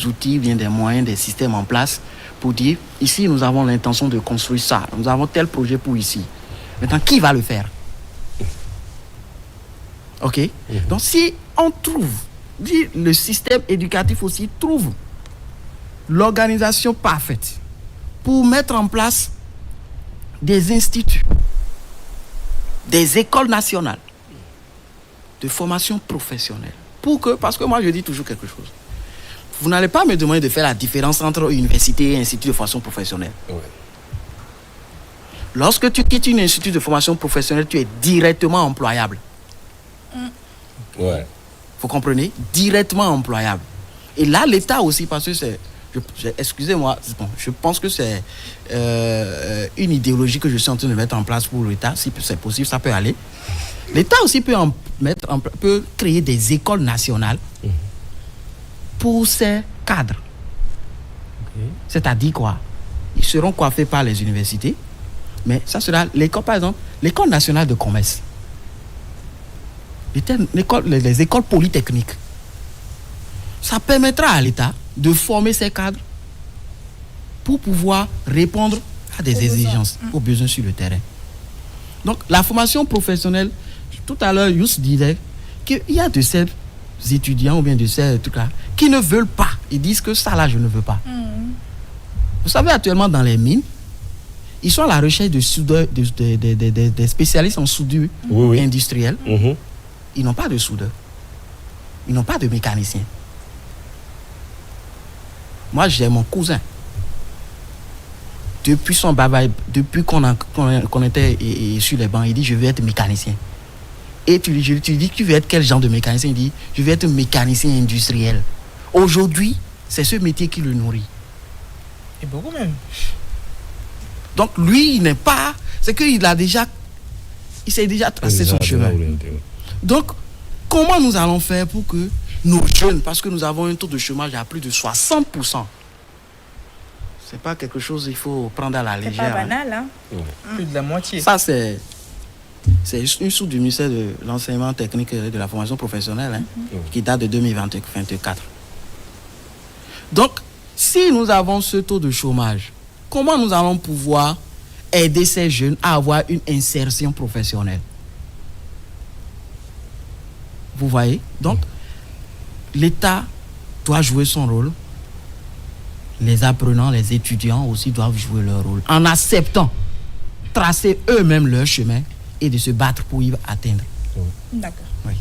outils, des moyens, des systèmes en place pour dire, ici, nous avons l'intention de construire ça. Nous avons tel projet pour ici. Maintenant, qui va le faire? Ok. Donc si on trouve, le système éducatif aussi trouve l'organisation parfaite pour mettre en place des instituts, des écoles nationales de formation professionnelle. Parce que moi je dis toujours quelque chose. Vous n'allez pas me demander de faire la différence entre université et institut de formation professionnelle. Lorsque tu quittes une institut de formation professionnelle, tu es directement employable. Vous comprenez? Directement employable. Et là, l'État aussi, parce que c'est... excusez-moi, je pense que c'est une idéologie que je suis en train de mettre en place pour l'État. Si c'est possible, ça peut aller. L'État aussi peut créer des écoles nationales pour ces cadres. C'est-à-dire quoi? Ils seront coiffés par les universités, mais ça sera l'école, par exemple, l'école nationale de commerce. Les écoles polytechniques. Ça permettra à l'État de former ces cadres pour pouvoir répondre à des exigences, aux besoins sur le terrain. Donc, la formation professionnelle, tout à l'heure, Youss disait qu'il y a de ces étudiants ou bien de ces trucs-là qui ne veulent pas. Ils disent que ça, là, je ne veux pas. Vous savez, actuellement, dans les mines, ils sont à la recherche de soudeurs, des spécialistes en soudure industrielle. Ils n'ont pas de soudeur. Ils n'ont pas de mécanicien. Moi, j'ai mon cousin. Depuis son baba, depuis qu'on était sur les bancs, il dit, je veux être mécanicien. Et tu dis, tu veux être quel genre de mécanicien? Il dit, je veux être mécanicien industriel. Aujourd'hui, c'est ce métier qui le nourrit. Et beaucoup même. Donc, lui, il n'est pas... C'est qu'il s'est déjà tracé son chemin. Donc, comment nous allons faire pour que nos jeunes, parce que nous avons un taux de chômage à plus de 60%, c'est pas quelque chose qu'il faut prendre à la légère. C'est pas banal, hein? Plus de la moitié. Ça, c'est une sous du ministère de l'enseignement technique et de la formation professionnelle qui date de 2024. Donc, Si nous avons ce taux de chômage, comment nous allons pouvoir aider ces jeunes à avoir une insertion professionnelle? Vous voyez? Donc, l'État doit jouer son rôle. Les apprenants, les étudiants aussi doivent jouer leur rôle en acceptant, tracer eux-mêmes leur chemin et de se battre pour y atteindre. D'accord. Oui.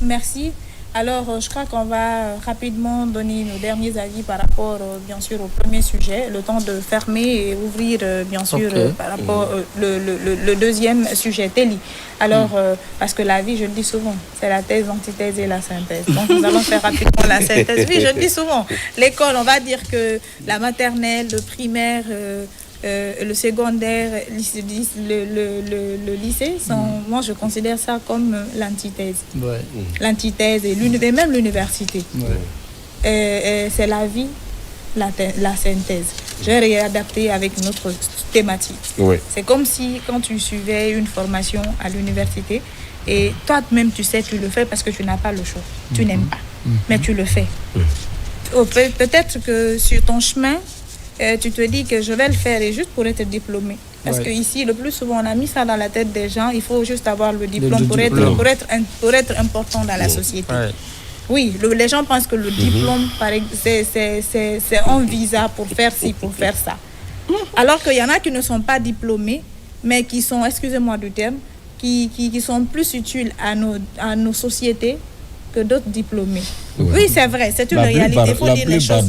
Merci. Alors, je crois qu'on va rapidement donner nos derniers avis par rapport, bien sûr, au premier sujet, le temps de fermer et ouvrir, bien sûr, par rapport le deuxième sujet, Téli. Alors, parce que la vie, je le dis souvent, c'est la thèse, l'antithèse et la synthèse. Donc, nous allons faire rapidement la synthèse. Oui, je le dis souvent. L'école, on va dire que la maternelle, le primaire, le secondaire, le lycée, moi je considère ça comme l'antithèse. Ouais. L'antithèse et même l'université. Ouais. C'est la vie, la synthèse. Je vais réadapter avec une autre thématique. Oui. C'est comme si quand tu suivais une formation à l'université et toi-même tu sais, tu le fais parce que tu n'as pas le choix. Tu n'aimes pas, mais tu le fais. Peut-être que sur ton chemin, tu te dis que je vais le faire et juste pour être diplômé. Parce que ici, le plus souvent, on a mis ça dans la tête des gens. Il faut juste avoir le diplôme pour être important dans la société. Ouais. Oui, les gens pensent que le diplôme, c'est un visa pour faire ci, pour faire ça. Alors qu'il y en a qui ne sont pas diplômés, mais qui sont, excusez-moi du terme, qui sont plus utiles à nos sociétés que d'autres diplômés. Oui, c'est vrai, c'est une réalité. Il faut dire les choses.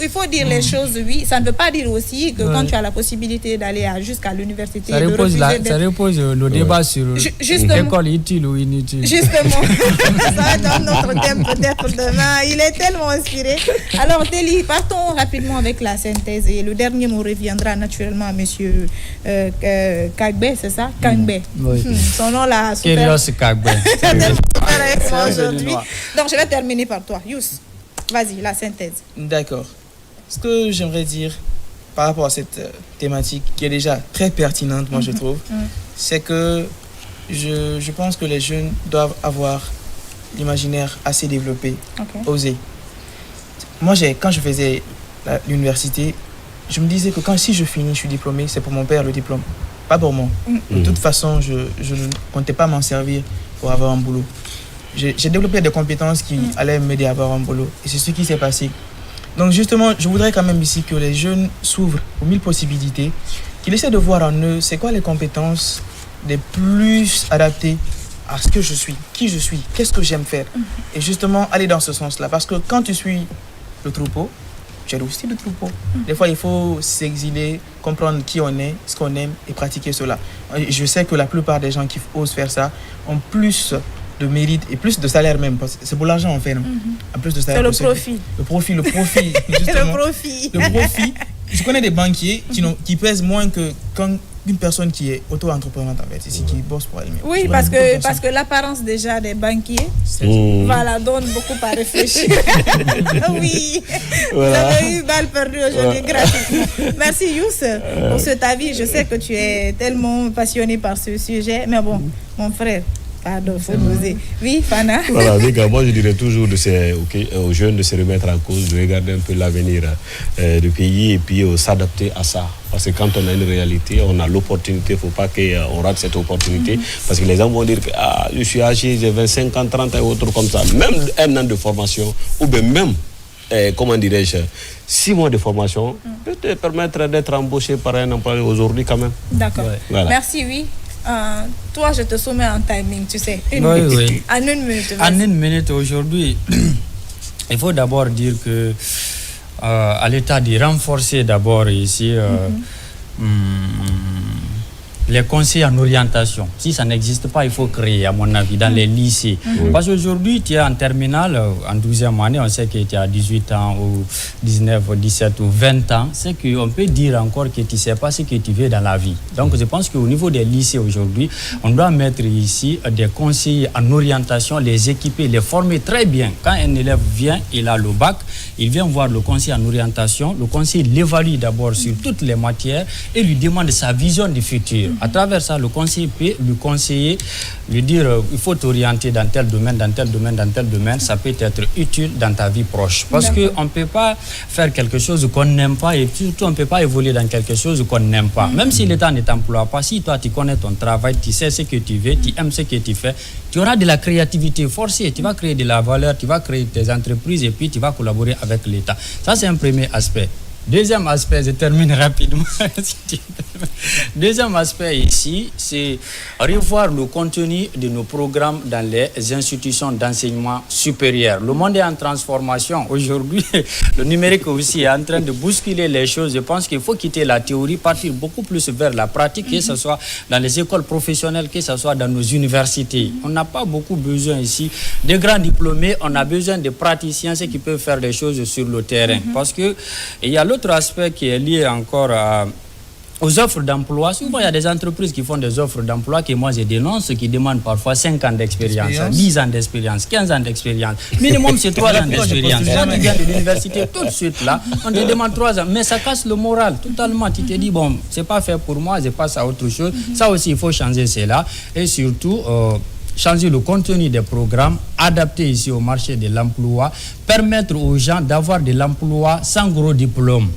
Il faut dire les choses, oui. Ça ne veut pas dire aussi que quand tu as la possibilité d'aller jusqu'à l'université... Ça repose le débat sur l'école utile ou inutile. Justement. Ça donne notre thème peut-être demain. Il est tellement inspiré. Alors, Téli, partons rapidement avec la synthèse. Et le dernier mot reviendra naturellement à M. Kagbe, c'est ça? Kagbe. Son nom là... Kérios Kagbe. Aujourd'hui. Donc, je vais terminer par toi. Yous, vas-y, la synthèse. D'accord. Ce que j'aimerais dire par rapport à cette thématique qui est déjà très pertinente, moi je trouve, c'est que je pense que les jeunes doivent avoir l'imaginaire assez développé, oser. Moi, quand je faisais l'université, je me disais que si je finis, je suis diplômé, c'est pour mon père le diplôme, pas pour moi. De toute façon, je ne comptais pas m'en servir pour avoir un boulot. J'ai développé des compétences qui allaient m'aider à avoir un boulot. Et c'est ce qui s'est passé. Donc justement, je voudrais quand même ici que les jeunes s'ouvrent aux 1000 possibilités, qu'ils essaient de voir en eux c'est quoi les compétences les plus adaptées à ce que je suis, qui je suis, qu'est-ce que j'aime faire. Et justement, aller dans ce sens-là. Parce que quand tu suis le troupeau, tu es aussi le troupeau. Des fois, il faut s'exiler, comprendre qui on est, ce qu'on aime et pratiquer cela. Je sais que la plupart des gens qui osent faire ça ont plus de mérite et plus de salaire même, parce que c'est pour l'argent en fait, non? En plus de salaire. C'est le profit. Le profit, justement. Le profit. Je connais des banquiers qui pèsent moins qu'une personne qui est auto-entreprenante en fait, ici, qui bosse pour elle-même. Oui, parce que l'apparence déjà des banquiers, voilà, donne beaucoup à réfléchir. Oui, voilà. Vous avez eu balle perdue aujourd'hui gratuitement. Merci Yous pour cet avis. Je sais que tu es tellement passionné par ce sujet, mais bon, mon frère, pardon, faut doser. Oui, Fana. Voilà, moi je dirais toujours aux jeunes de se remettre en cause, de regarder un peu l'avenir du pays et puis s'adapter à ça. Parce que quand on a une réalité, on a l'opportunité, il ne faut pas qu'on rate cette opportunité. Parce que les gens vont dire que je suis âgé, j'ai 25 ans, 30 ans et autres comme ça. Même un an de formation, ou bien même, comment dirais-je, 6 mois de formation, peut te permettre d'être embauché par un employeur aujourd'hui quand même. D'accord. Ouais. Voilà. Merci, oui. Toi, je te soumets en timing, tu sais. Oui. En 1 minute. En 1 minute aujourd'hui, il faut d'abord dire que à l'État de renforcer d'abord ici les conseils en orientation. Si ça n'existe pas, il faut créer, à mon avis, dans les lycées. Parce qu'aujourd'hui, tu es en terminale, en 12e année, on sait que tu as 18 ans, ou 19, ou 17, ou 20 ans. C'est qu'on peut dire encore que tu ne sais pas ce que tu veux dans la vie. Donc, je pense qu'au niveau des lycées aujourd'hui, on doit mettre ici des conseillers en orientation, les équiper, les former très bien. Quand un élève vient, il a le bac, il vient voir le conseiller en orientation. Le conseiller l'évalue d'abord sur toutes les matières et lui demande sa vision du futur. À travers ça, le conseiller peut lui conseiller, lui dire il faut t'orienter dans tel domaine, dans tel domaine, dans tel domaine. Ça peut être utile dans ta vie proche. Parce qu'on ne peut pas faire quelque chose qu'on n'aime pas et surtout on ne peut pas évoluer dans quelque chose qu'on n'aime pas. Même si l'État ne t'emploie pas, si toi tu connais ton travail, tu sais ce que tu veux, tu aimes ce que tu fais, tu auras de la créativité forcée, tu vas créer de la valeur, tu vas créer tes entreprises et puis tu vas collaborer avec l'État. Ça, c'est un premier aspect. Deuxième aspect, je termine rapidement. Deuxième aspect ici, c'est revoir le contenu de nos programmes dans les institutions d'enseignement supérieur. Le monde est en transformation. Aujourd'hui, le numérique aussi est en train de bousculer les choses. Je pense qu'il faut quitter la théorie, partir beaucoup plus vers la pratique, que ce soit dans les écoles professionnelles, que ce soit dans nos universités. On n'a pas beaucoup besoin ici de grands diplômés, on a besoin de praticiens, ceux qui peuvent faire des choses sur le terrain. Parce que il y a l'autre aspect qui est lié encore aux offres d'emploi. Souvent, il y a des entreprises qui font des offres d'emploi que moi je dénonce, qui demandent parfois 5 ans d'expérience, 10 ans d'expérience, 15 ans d'expérience. Minimum, c'est 3 ans d'expérience. Quand tu viens de l'université, tout de suite là, on te demande 3 ans. Mais ça casse le moral totalement. Tu te dis, bon, c'est pas fait pour moi, je passe à autre chose. Ça aussi, il faut changer cela. Et surtout, changer le contenu des programmes, adapter ici au marché de l'emploi, permettre aux gens d'avoir de l'emploi sans gros diplôme.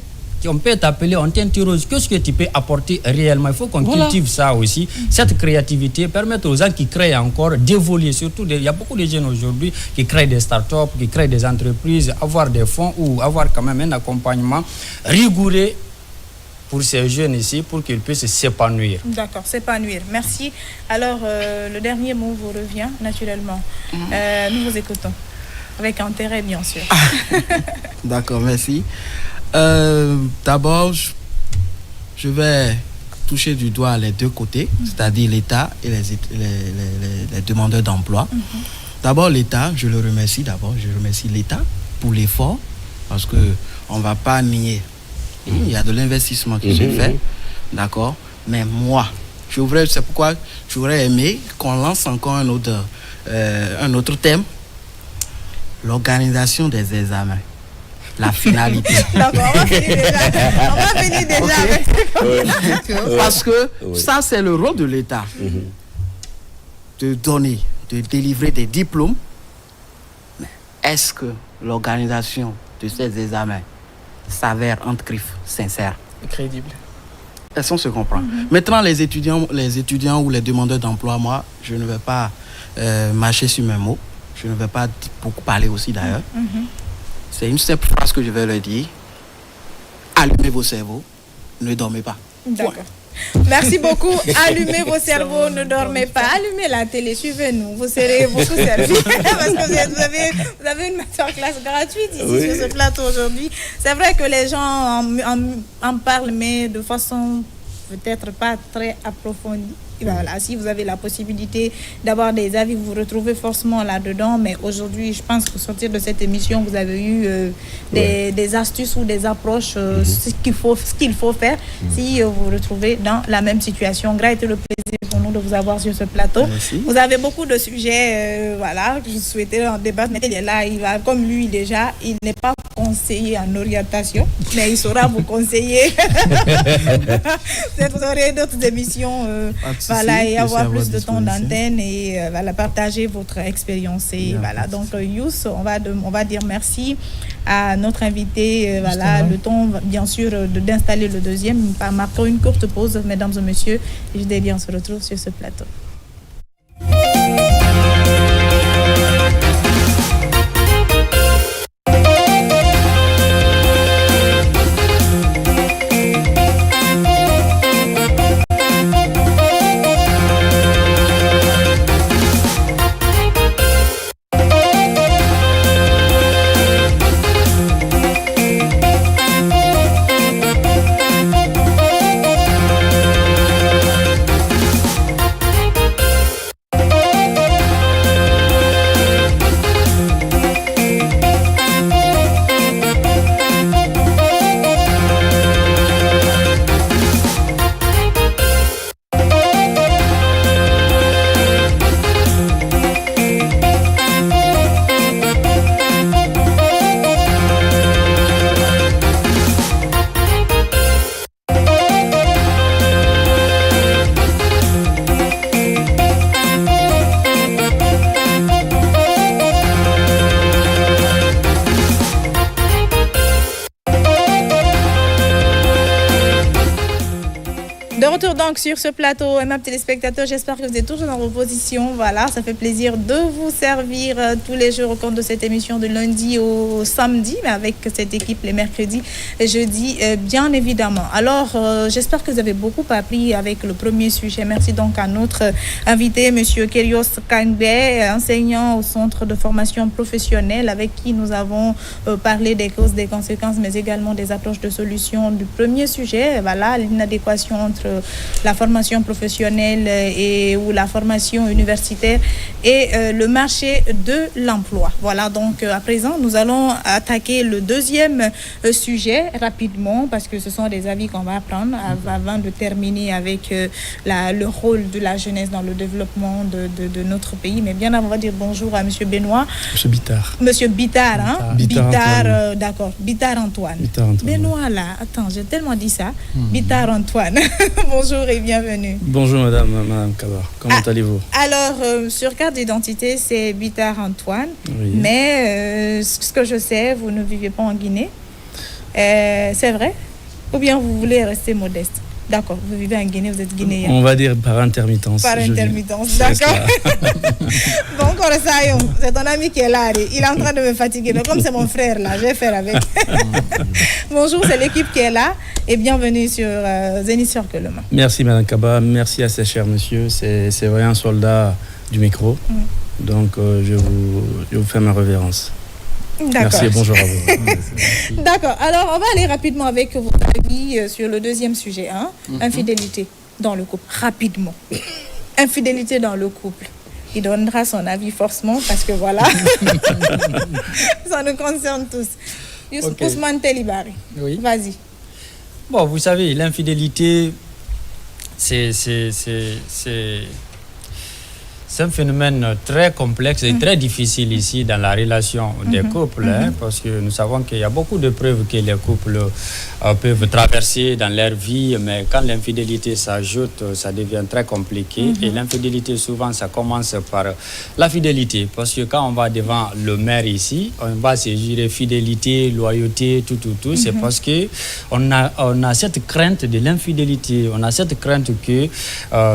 On peut t'appeler, on t'interroge, qu'est-ce que tu peux apporter réellement? Il faut qu'on cultive ça aussi, cette créativité, permettre aux gens qui créent encore d'évoluer. Surtout, il y a beaucoup de jeunes aujourd'hui qui créent des startups, qui créent des entreprises, avoir des fonds ou avoir quand même un accompagnement rigoureux pour ces jeunes ici, pour qu'ils puissent s'épanouir. D'accord, s'épanouir. Merci. Alors, le dernier mot vous revient naturellement. Nous vous écoutons. Avec intérêt, bien sûr. D'accord, merci. D'abord, je vais toucher du doigt les deux côtés, c'est-à-dire l'État et les demandeurs d'emploi. D'abord, l'État, je le remercie. Je remercie l'État pour l'effort, parce qu'on ne va pas nier. Il y a de l'investissement qui se fait, d'accord. Mais moi, c'est pourquoi j'aurais aimé qu'on lance encore un autre thème, l'organisation des examens, la finalité. D'accord, on va finir déjà. Parce que ça, c'est le rôle de l'État, de donner, de délivrer des diplômes. Mais est-ce que l'organisation de ces examens s'avère entre griffes, sincère, crédible? Est-ce qu'on se comprend? Maintenant, les étudiants ou les demandeurs d'emploi, moi, je ne vais pas mâcher sur mes mots. Je ne vais pas beaucoup parler aussi d'ailleurs. C'est une simple phrase que je vais leur dire. Allumez vos cerveaux, ne dormez pas. D'accord. Merci beaucoup. Allumez vos cerveaux, ne dormez pas. Allumez la télé, suivez-nous. Vous serez beaucoup servis. Parce que vous avez une masterclass gratuite ici sur ce plateau aujourd'hui. C'est vrai que les gens en parlent, mais de façon peut-être pas très approfondie. Voilà, si vous avez la possibilité d'avoir des avis, vous vous retrouvez forcément là-dedans. Mais aujourd'hui, je pense qu'au sortir de cette émission, vous avez eu des astuces ou des approches, ce qu'il faut faire si vous vous retrouvez dans la même situation. Grâce et le plaisir pour nous de vous avoir sur ce plateau. Merci. Vous avez beaucoup de sujets que je souhaitais en débattre, mais il est là, comme lui déjà, il n'est pas conseiller en orientation, mais il saura vous conseiller. Vous aurez d'autres émissions. Et avoir plus de temps d'antenne et partager votre expérience. Et donc Youss, on va dire merci à notre invité. Le temps, bien sûr, d'installer le deuxième. Marquons une courte pause, mesdames et messieurs. Et je dis bien, on se retrouve sur ce plateau. Donc, sur ce plateau, mes téléspectateurs, j'espère que vous êtes toujours dans vos positions. Voilà, ça fait plaisir de vous servir tous les jours au compte de cette émission de lundi au samedi, mais avec cette équipe les mercredis et jeudis, bien évidemment. Alors, j'espère que vous avez beaucoup appris avec le premier sujet. Merci donc à notre invité, M. Kerios Kangbe, enseignant au centre de formation professionnelle, avec qui nous avons parlé des causes, des conséquences, mais également des approches de solutions du premier sujet. Voilà, l'inadéquation entre la formation professionnelle ou la formation universitaire et le marché de l'emploi. Voilà, donc à présent, nous allons attaquer le deuxième sujet rapidement, parce que ce sont des avis qu'on va prendre avant de terminer avec le rôle de la jeunesse dans le développement de notre pays. Mais bien avant, on va dire bonjour à M. Benoît. M. Bittard. M. Bittard, hein? Bittard, d'accord. Bittard Antoine. Bittard Antoine. Benoît, là, attends, j'ai tellement dit ça. Bittard Antoine. Bonjour et bienvenue. Bonjour Madame Kaba. Comment allez-vous? Alors, sur carte d'identité, c'est Bittard Antoine. Oui. Mais ce que je sais, vous ne vivez pas en Guinée. C'est vrai? Ou bien vous voulez rester modeste? D'accord, vous vivez en Guinée, vous êtes guinéen. On va dire par intermittence. Par intermittence, d'accord. Donc, c'est ton ami qui est là. Il est en train de me fatiguer. Mais comme c'est mon frère là, je vais faire avec. Bonjour, c'est l'équipe qui est là. Et bienvenue sur Zénith sur Quelema. Merci Madame Kaba, merci à ces chers monsieur. C'est vrai un soldat du micro. Donc, je vous fais ma révérence. Merci et bonjour à vous. D'accord. Alors, on va aller rapidement avec votre avis sur le deuxième sujet. Hein? Infidélité dans le couple. Rapidement. Infidélité dans le couple. Il donnera son avis forcément parce que voilà, ça nous concerne tous. Ousmane Telibari, oui. Vas-y. Bon, vous savez, l'infidélité, c'est un phénomène très complexe et très difficile ici dans la relation des couples, parce que nous savons qu'il y a beaucoup de preuves que les couples peuvent traverser dans leur vie, mais quand l'infidélité s'ajoute, ça devient très compliqué. Et l'infidélité, souvent, ça commence par la fidélité, parce que quand on va devant le maire ici, on va se jurer fidélité, loyauté, tout. C'est parce que on a cette crainte de l'infidélité, on a cette crainte que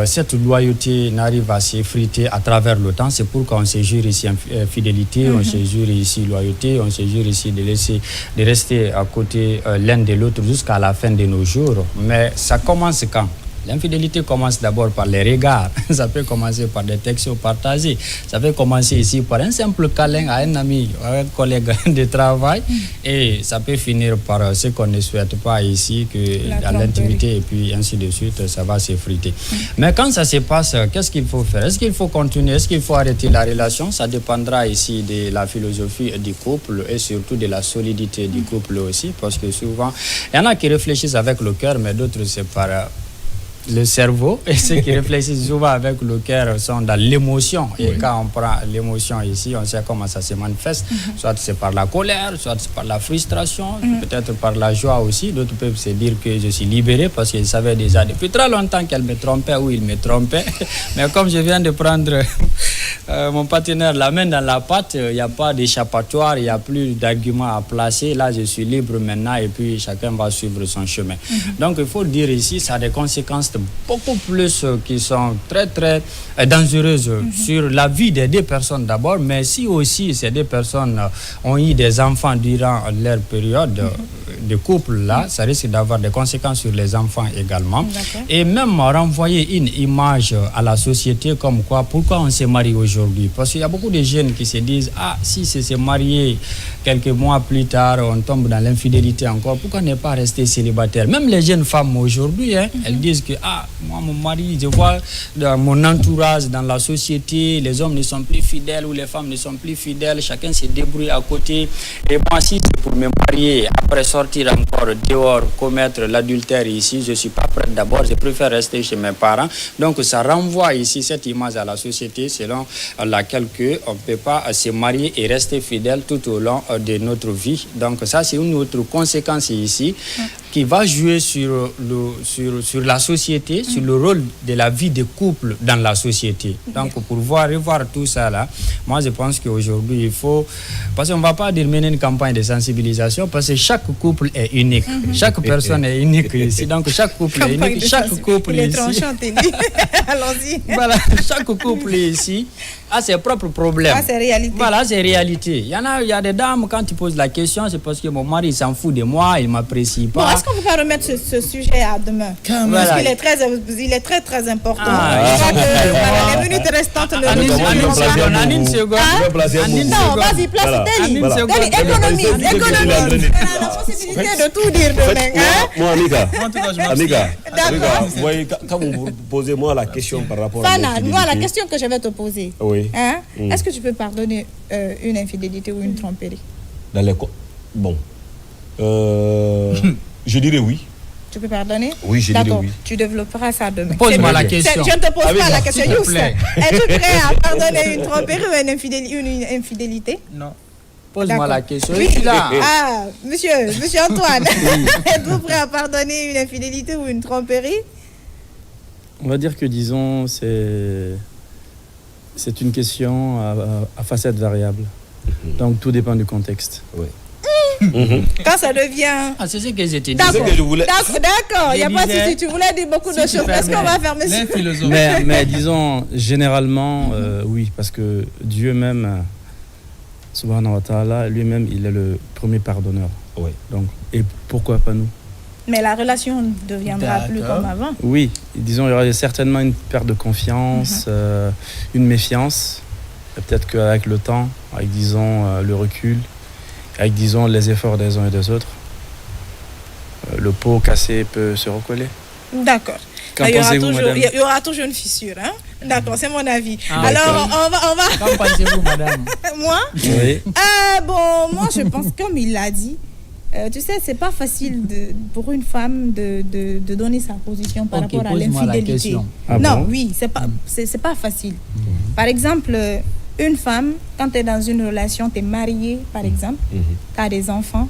cette loyauté n'arrive à s'effriter à travers le temps. C'est pourquoi on se jure ici fidélité, on se jure ici loyauté, on se jure ici de rester à côté l'un de l'autre jusqu'à la fin de nos jours. Mais ça commence quand? L'infidélité commence d'abord par les regards. Ça peut commencer par des textos partagés. Ça peut commencer ici par un simple câlin à un ami, à un collègue de travail. Et ça peut finir par ce qu'on ne souhaite pas ici, que à l'intimité, et puis ainsi de suite, ça va s'effriter. Mais quand ça se passe, qu'est-ce qu'il faut faire? Est-ce qu'il faut continuer? Est-ce qu'il faut arrêter la relation? Ça dépendra ici de la philosophie du couple et surtout de la solidité du couple aussi. Parce que souvent, il y en a qui réfléchissent avec le cœur, mais d'autres, c'est par le cerveau, et ceux qui réfléchissent souvent avec le cœur sont dans l'émotion. Et quand on prend l'émotion ici, on sait comment ça se manifeste. Soit c'est par la colère, soit c'est par la frustration, peut-être par la joie aussi. D'autres peuvent se dire que je suis libéré parce qu'ils savaient déjà depuis très longtemps qu'elle me trompait ou il me trompait. Mais comme je viens de prendre mon partenaire la main dans la pâte, il n'y a pas d'échappatoire, il n'y a plus d'arguments à placer. Là, je suis libre maintenant et puis chacun va suivre son chemin. Donc, il faut dire ici, ça a des conséquences beaucoup plus qui sont très très dangereuses sur la vie des deux personnes d'abord, mais si aussi ces deux personnes ont eu des enfants durant leur période de couple là, ça risque d'avoir des conséquences sur les enfants également. Et même renvoyer une image à la société comme quoi, pourquoi on s'est marié aujourd'hui? Parce qu'il y a beaucoup de jeunes qui se disent, ah, si c'est se marier quelques mois plus tard, on tombe dans l'infidélité encore, pourquoi ne pas rester célibataire? Même les jeunes femmes aujourd'hui, elles disent que, ah, moi, mon mari, je vois dans mon entourage, dans la société, les hommes ne sont plus fidèles ou les femmes ne sont plus fidèles, chacun se débrouille à côté. Et moi, si c'est pour me marier, après sortir encore dehors, commettre l'adultère ici, je ne suis pas prête d'abord, je préfère rester chez mes parents. Donc, ça renvoie ici cette image à la société selon laquelle on ne peut pas se marier et rester fidèle tout au long de notre vie. Donc, ça, c'est une autre conséquence ici. qui va jouer sur la société, sur le rôle de la vie des couples dans la société. Donc, pour revoir tout ça là, moi je pense qu'aujourd'hui il faut, parce qu'on ne va pas dire mener une campagne de sensibilisation, parce que chaque couple est unique, chaque personne est unique ici, donc chaque couple est unique, chaque couple est ici. Allons-y. Voilà, chaque couple ici a ses propres problèmes. C'est réalité. Voilà, c'est réalité. Il y a des dames, quand tu poses la question, c'est parce que mon mari il s'en fout de moi, il ne m'apprécie pas. Bon, est-ce qu'on peut pas remettre ce sujet à demain? Parce qu'il est très très important. Je crois que les minutes restantes ne nous en une seconde. Non, vas-y, place Deli. Économise. La possibilité de tout dire demain. Moi, Amiga, vous voyez, quand vous posez moi la question par rapport à Fana, moi la question que je vais te poser. Oui. Est-ce que tu peux pardonner une infidélité ou une tromperie? Bon. Je dirais oui. Tu peux pardonner? Oui, je dirais oui. Tu développeras ça demain. Pose-moi la question. Je ne te pose pas la question. Youssef, es-tu prêt à pardonner une tromperie ou une infidélité? Non. Pose-moi la question. Oui, là. Ah, monsieur Antoine, êtes-vous prêt à pardonner une infidélité ou une tromperie? On va dire que, disons, c'est une question à facettes variables. Donc, tout dépend du contexte. Oui. Quand ça devient... Ah, c'est ce que j'étais dit. D'accord, il n'y a pas de souci. Tu voulais dire beaucoup de choses. Est-ce qu'on va faire monsieur? Mais disons, généralement, oui, parce que Dieu même, subhanahu wa ta'ala, lui-même, il est le premier pardonneur. Oui. Donc, et pourquoi pas nous? Mais la relation ne deviendra plus comme avant. Oui, disons, il y aura certainement une perte de confiance, une méfiance. Peut-être qu'avec le temps, avec, disons, le recul, avec, disons, les efforts des uns et des autres, le pot cassé peut se recoller. D'accord. Qu'en pensez-vous, madame? Il y aura toujours une fissure, hein? D'accord, c'est mon avis. Alors, on va... Qu'en pensez-vous, madame? Moi? Oui. Bon, moi, je pense, comme il l'a dit, tu sais, c'est pas facile pour une femme de donner sa position par rapport à l'infidélité. Non, bon? Oui, c'est pas facile. Par exemple, une femme, quand tu es dans une relation, tu es mariée, par exemple, tu as des enfants,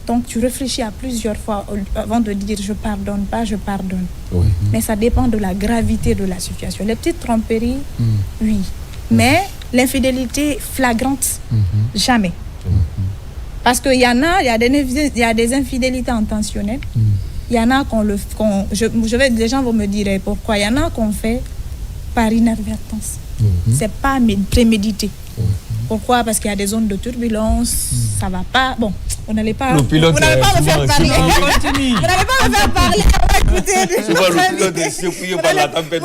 donc tu réfléchis à plusieurs fois avant de dire je pardonne pas, je pardonne. Mais ça dépend de la gravité de la situation. Les petites tromperies, oui. Mais l'infidélité flagrante, jamais. Parce qu'il y en a, il y a des infidélités intentionnelles. Il y en a les gens vont me dire pourquoi. Il y en a qu'on fait par inadvertance. C'est pas prémédité. Pourquoi? Parce qu'il y a des zones de turbulence, ça va pas. Bon, vous n'allez pas me faire parler. Vous n'allez pas me faire parler. Vous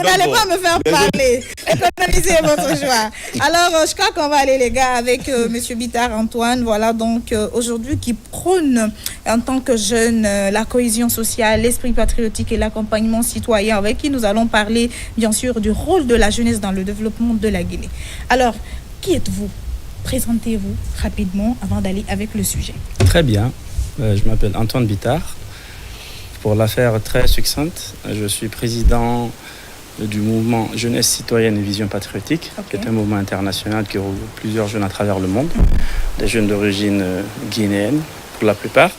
n'allez pas me faire parler. Économisez votre joie. Alors, je crois qu'on va aller, les gars, avec M. Bitar Antoine. Voilà, donc aujourd'hui, qui prône en tant que jeune la cohésion sociale, l'esprit patriotique et l'accompagnement citoyen, avec qui nous allons parler, bien sûr, du rôle de la jeunesse dans le développement de la Guinée. Alors, qui êtes-vous? Présentez-vous rapidement avant d'aller avec le sujet. Très bien. Je m'appelle Antoine Bitar. Pour la faire très succincte, je suis président du mouvement Jeunesse citoyenne et vision patriotique, qui est un mouvement international qui regroupe plusieurs jeunes à travers le monde, des jeunes d'origine guinéenne pour la plupart.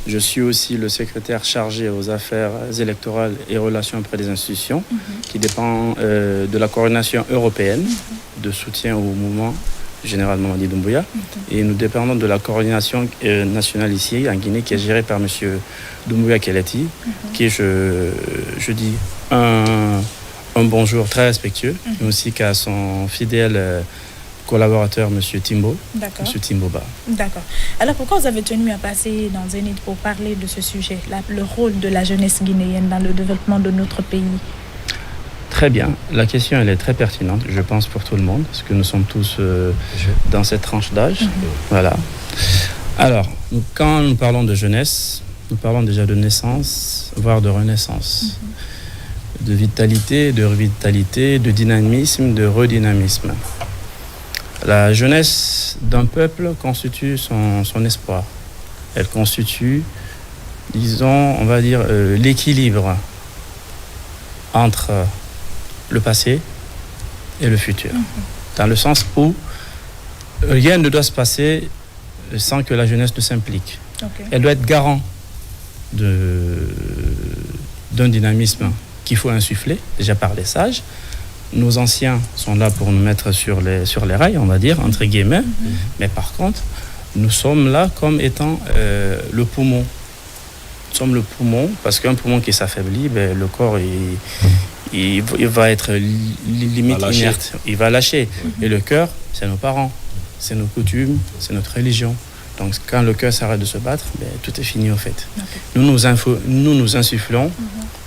Je suis aussi le secrétaire chargé aux affaires électorales et relations auprès des institutions, qui dépend de la coordination européenne de soutien au mouvement général Mamadi Doumbouya. Et nous dépendons de la coordination nationale ici, en Guinée, qui est gérée par M. Doumbouya Keleti, qui est, je dis, un bonjour très respectueux, mais aussi qu'à son fidèle collaborateur, M. Timbo, M. Timboba. D'accord. Alors, pourquoi vous avez tenu à passer dans Zénith pour parler de ce sujet, le rôle de la jeunesse guinéenne dans le développement de notre pays? Très bien. La question, elle est très pertinente, je pense, pour tout le monde, parce que nous sommes tous dans cette tranche d'âge. Voilà. Alors, quand nous parlons de jeunesse, nous parlons déjà de naissance, voire de renaissance, de vitalité, de revitalité, de dynamisme, de redynamisme. La jeunesse d'un peuple constitue son espoir. Elle constitue, disons, on va dire, l'équilibre entre le passé et le futur. Dans le sens où rien ne doit se passer sans que la jeunesse ne s'implique. Elle doit être garant d'un dynamisme qu'il faut insuffler, déjà par les sages. Nos anciens sont là pour nous mettre sur les rails, on va dire, entre guillemets. Mais par contre, nous sommes là comme étant le poumon. Nous sommes le poumon, parce qu'un poumon qui s'affaiblit, le corps, il va être limite inerte. Il va lâcher. Et le cœur, c'est nos parents, c'est nos coutumes, c'est notre religion. Donc quand le cœur s'arrête de se battre, tout est fini au fait. Okay. Nous nous insufflons,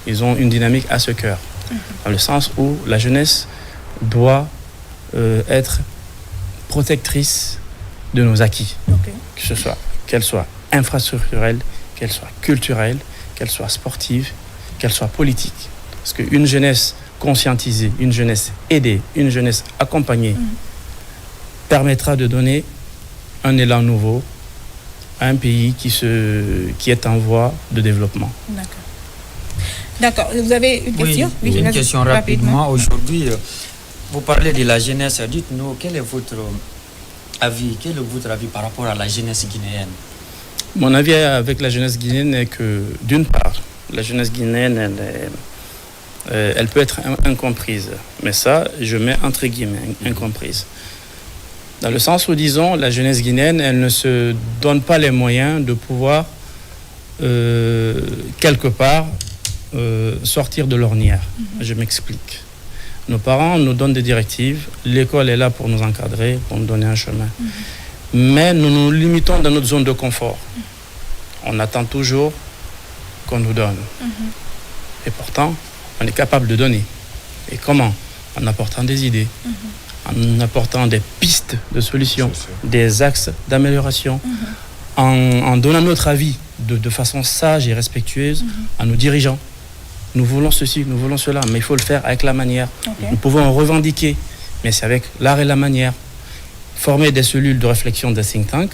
ils ont une dynamique à ce cœur. Dans le sens où la jeunesse doit être protectrice de nos acquis. Okay. Qu'elle soit infrastructurelle, qu'elle soit culturelle, qu'elle soit sportive, qu'elle soit politique. Parce qu'une jeunesse conscientisée, une jeunesse aidée, une jeunesse accompagnée permettra de donner un élan nouveau à un pays qui est en voie de développement. D'accord. Vous avez une question? Oui, une question rapidement. Aujourd'hui, vous parlez de la jeunesse. Dites-nous, quel est votre avis par rapport à la jeunesse guinéenne? Mon avis avec la jeunesse guinéenne est que, d'une part, la jeunesse guinéenne, elle peut être incomprise. Mais ça, je mets entre guillemets, incomprise. Dans le sens où, disons, la jeunesse guinéenne, elle ne se donne pas les moyens de pouvoir, quelque part, sortir de l'ornière. Je m'explique. Nos parents nous donnent des directives. L'école est là pour nous encadrer, pour nous donner un chemin. Mais nous nous limitons dans notre zone de confort. On attend toujours qu'on nous donne. Et pourtant, on est capable de donner. Et comment? En apportant des idées, en apportant des pistes de solutions, des axes d'amélioration, en donnant notre avis de façon sage et respectueuse à nos dirigeants. Nous voulons ceci, nous voulons cela, mais il faut le faire avec la manière. Nous pouvons revendiquer, mais c'est avec l'art et la manière. Former des cellules de réflexion des think tanks,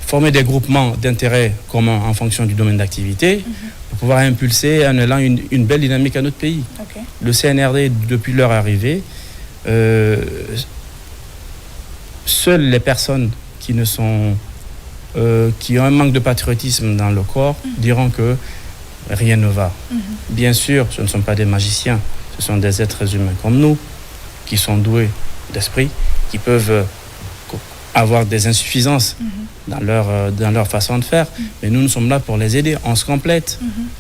former des groupements d'intérêts communs en fonction du domaine d'activité, pour pouvoir impulser un élan, une belle dynamique à notre pays. Le CNRD, depuis leur arrivée, seules les personnes qui ont un manque de patriotisme dans le corps diront que rien ne va. Bien sûr, ce ne sont pas des magiciens, ce sont des êtres humains comme nous, qui sont doués d'esprit, qui peuvent avoir des insuffisances dans leur façon de faire, mais nous sommes là pour les aider. On se complète.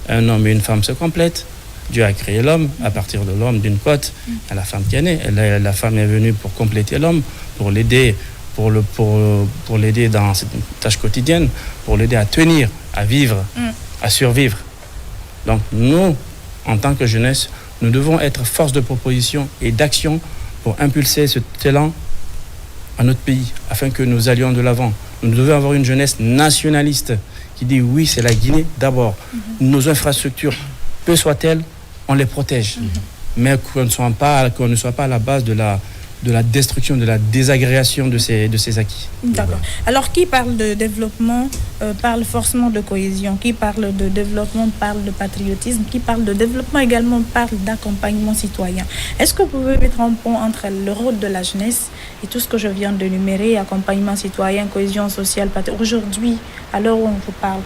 Un homme et une femme se complètent. Dieu a créé l'homme à partir de l'homme, d'une côte, à la femme qui est née. La femme est venue pour compléter l'homme, pour l'aider, pour l'aider dans cette tâche quotidienne, pour l'aider à tenir, à vivre, à survivre. Donc nous, en tant que jeunesse, nous devons être force de proposition et d'action pour impulser cet élan à notre pays, afin que nous allions de l'avant. Nous devons avoir une jeunesse nationaliste qui dit oui, c'est la Guinée d'abord. Nos infrastructures, peu soient-elles, on les protège. Mais qu'on ne soit pas à la base de la destruction, de la désagrégation de ces acquis. D'accord. Alors, qui parle de développement parle forcément de cohésion. Qui parle de développement parle de patriotisme. Qui parle de développement également parle d'accompagnement citoyen. Est-ce que vous pouvez mettre un pont entre le rôle de la jeunesse et tout ce que je viens de énumérer, accompagnement citoyen, cohésion sociale, aujourd'hui, à l'heure où on vous parle,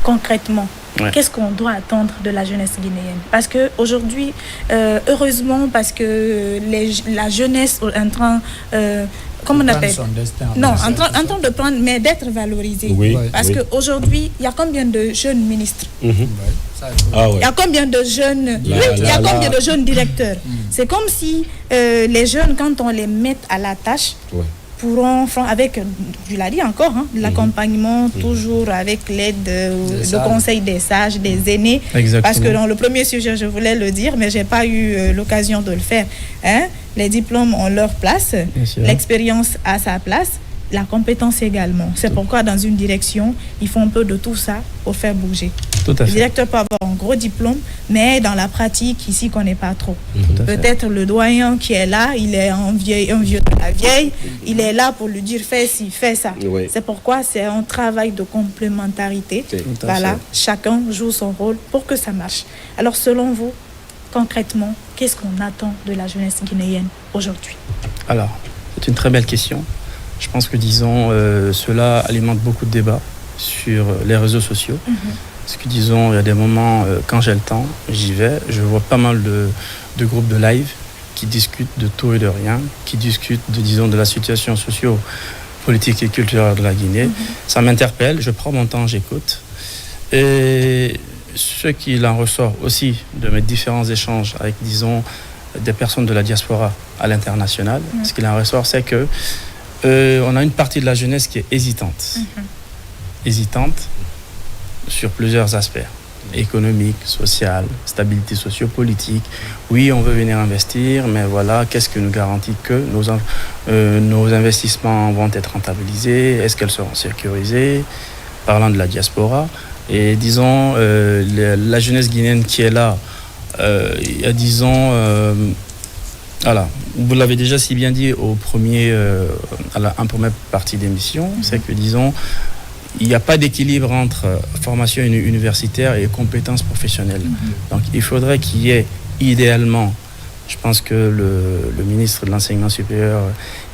concrètement, qu'est-ce qu'on doit attendre de la jeunesse guinéenne? Parce qu'aujourd'hui, heureusement, parce que la jeunesse est en train, comment on appelle? Non, en train de prendre, mais d'être valorisée. Parce qu'aujourd'hui, il y a combien de jeunes ministres? Il y a combien de jeunes, il y a combien de jeunes directeurs? C'est comme si les jeunes, quand on les met à la tâche, pourront, avec, je l'ai dit encore, l'accompagnement, toujours avec l'aide du conseil des sages, des aînés. Exactement. Parce que dans le premier sujet, je voulais le dire, mais je n'ai pas eu l'occasion de le faire. Les diplômes ont leur place, l'expérience a sa place, la compétence également. C'est pourquoi dans une direction, il faut un peu de tout ça pour faire bouger. Le directeur peut avoir un gros diplôme, mais dans la pratique, ici, qu'on n'est pas trop. Peut-être le doyen qui est là, il est un vieux de la vieille, il est là pour lui dire fais ci, fais ça. C'est pourquoi c'est un travail de complémentarité. Voilà, chacun joue son rôle pour que ça marche. Alors, selon vous, concrètement, qu'est-ce qu'on attend de la jeunesse guinéenne aujourd'hui? Alors, c'est une très belle question. Je pense que, disons, cela alimente beaucoup de débats sur les réseaux sociaux. Parce que disons, il y a des moments, quand j'ai le temps, j'y vais, je vois pas mal de groupes de live qui discutent de tout et de rien, qui discutent de la situation socio-politique et culturelle de la Guinée. Ça m'interpelle, je prends mon temps, j'écoute. Et ce qu'il en ressort aussi de mes différents échanges avec, disons, des personnes de la diaspora à l'international, ce qu'il en ressort, c'est que on a une partie de la jeunesse qui est hésitante. Hésitante sur plusieurs aspects. Économique, social, stabilité sociopolitique. Oui, on veut venir investir, mais voilà, qu'est-ce que nous garantit que nos investissements vont être rentabilisés? Est-ce qu'elles seront sécurisées? Parlant de la diaspora. Et disons, la jeunesse guinéenne qui est là, il y a disons, voilà, vous l'avez déjà si bien dit en première partie d'émission, c'est que disons, il n'y a pas d'équilibre entre formation universitaire et compétences professionnelles. Donc il faudrait qu'il y ait idéalement, je pense que le ministre de l'enseignement supérieur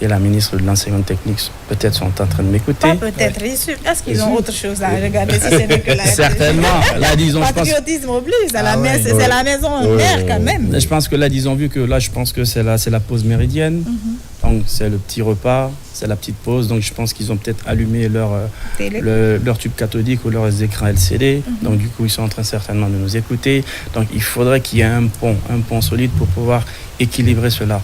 et la ministre de l'enseignement technique peut-être sont en train de m'écouter. Pas peut-être, est-ce qu'ils ont autre chose à regarder si c'est que la certainement. Là, disons, patriotisme oblige, c'est la maison mère quand même. Je pense que là, disons, vu que là, je pense que c'est la pause méridienne. Donc c'est le petit repas, c'est la petite pause. Donc je pense qu'ils ont peut-être allumé leur tube cathodique ou leurs écrans LCD. Donc du coup, ils sont en train certainement de nous écouter. Donc il faudrait qu'il y ait un pont solide pour pouvoir équilibrer cela,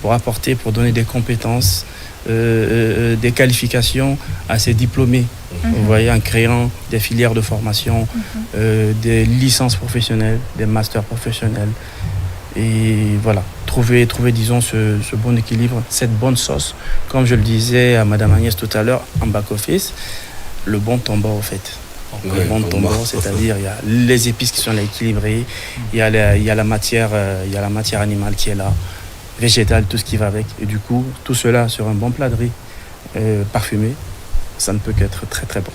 pour apporter, pour donner des compétences, des qualifications à ces diplômés. Vous voyez, en créant des filières de formation, des licences professionnelles, des masters professionnels. Et voilà, trouver disons, ce bon équilibre, cette bonne sauce. Comme je le disais à Madame Agnès tout à l'heure, en back-office, le bon tombeau, en fait. Le bon tombeau, c'est-à-dire il y a les épices qui sont là équilibrées, il y a la matière animale qui est là, végétale, tout ce qui va avec. Et du coup, tout cela sur un bon plat de riz parfumé, ça ne peut qu'être très très bon.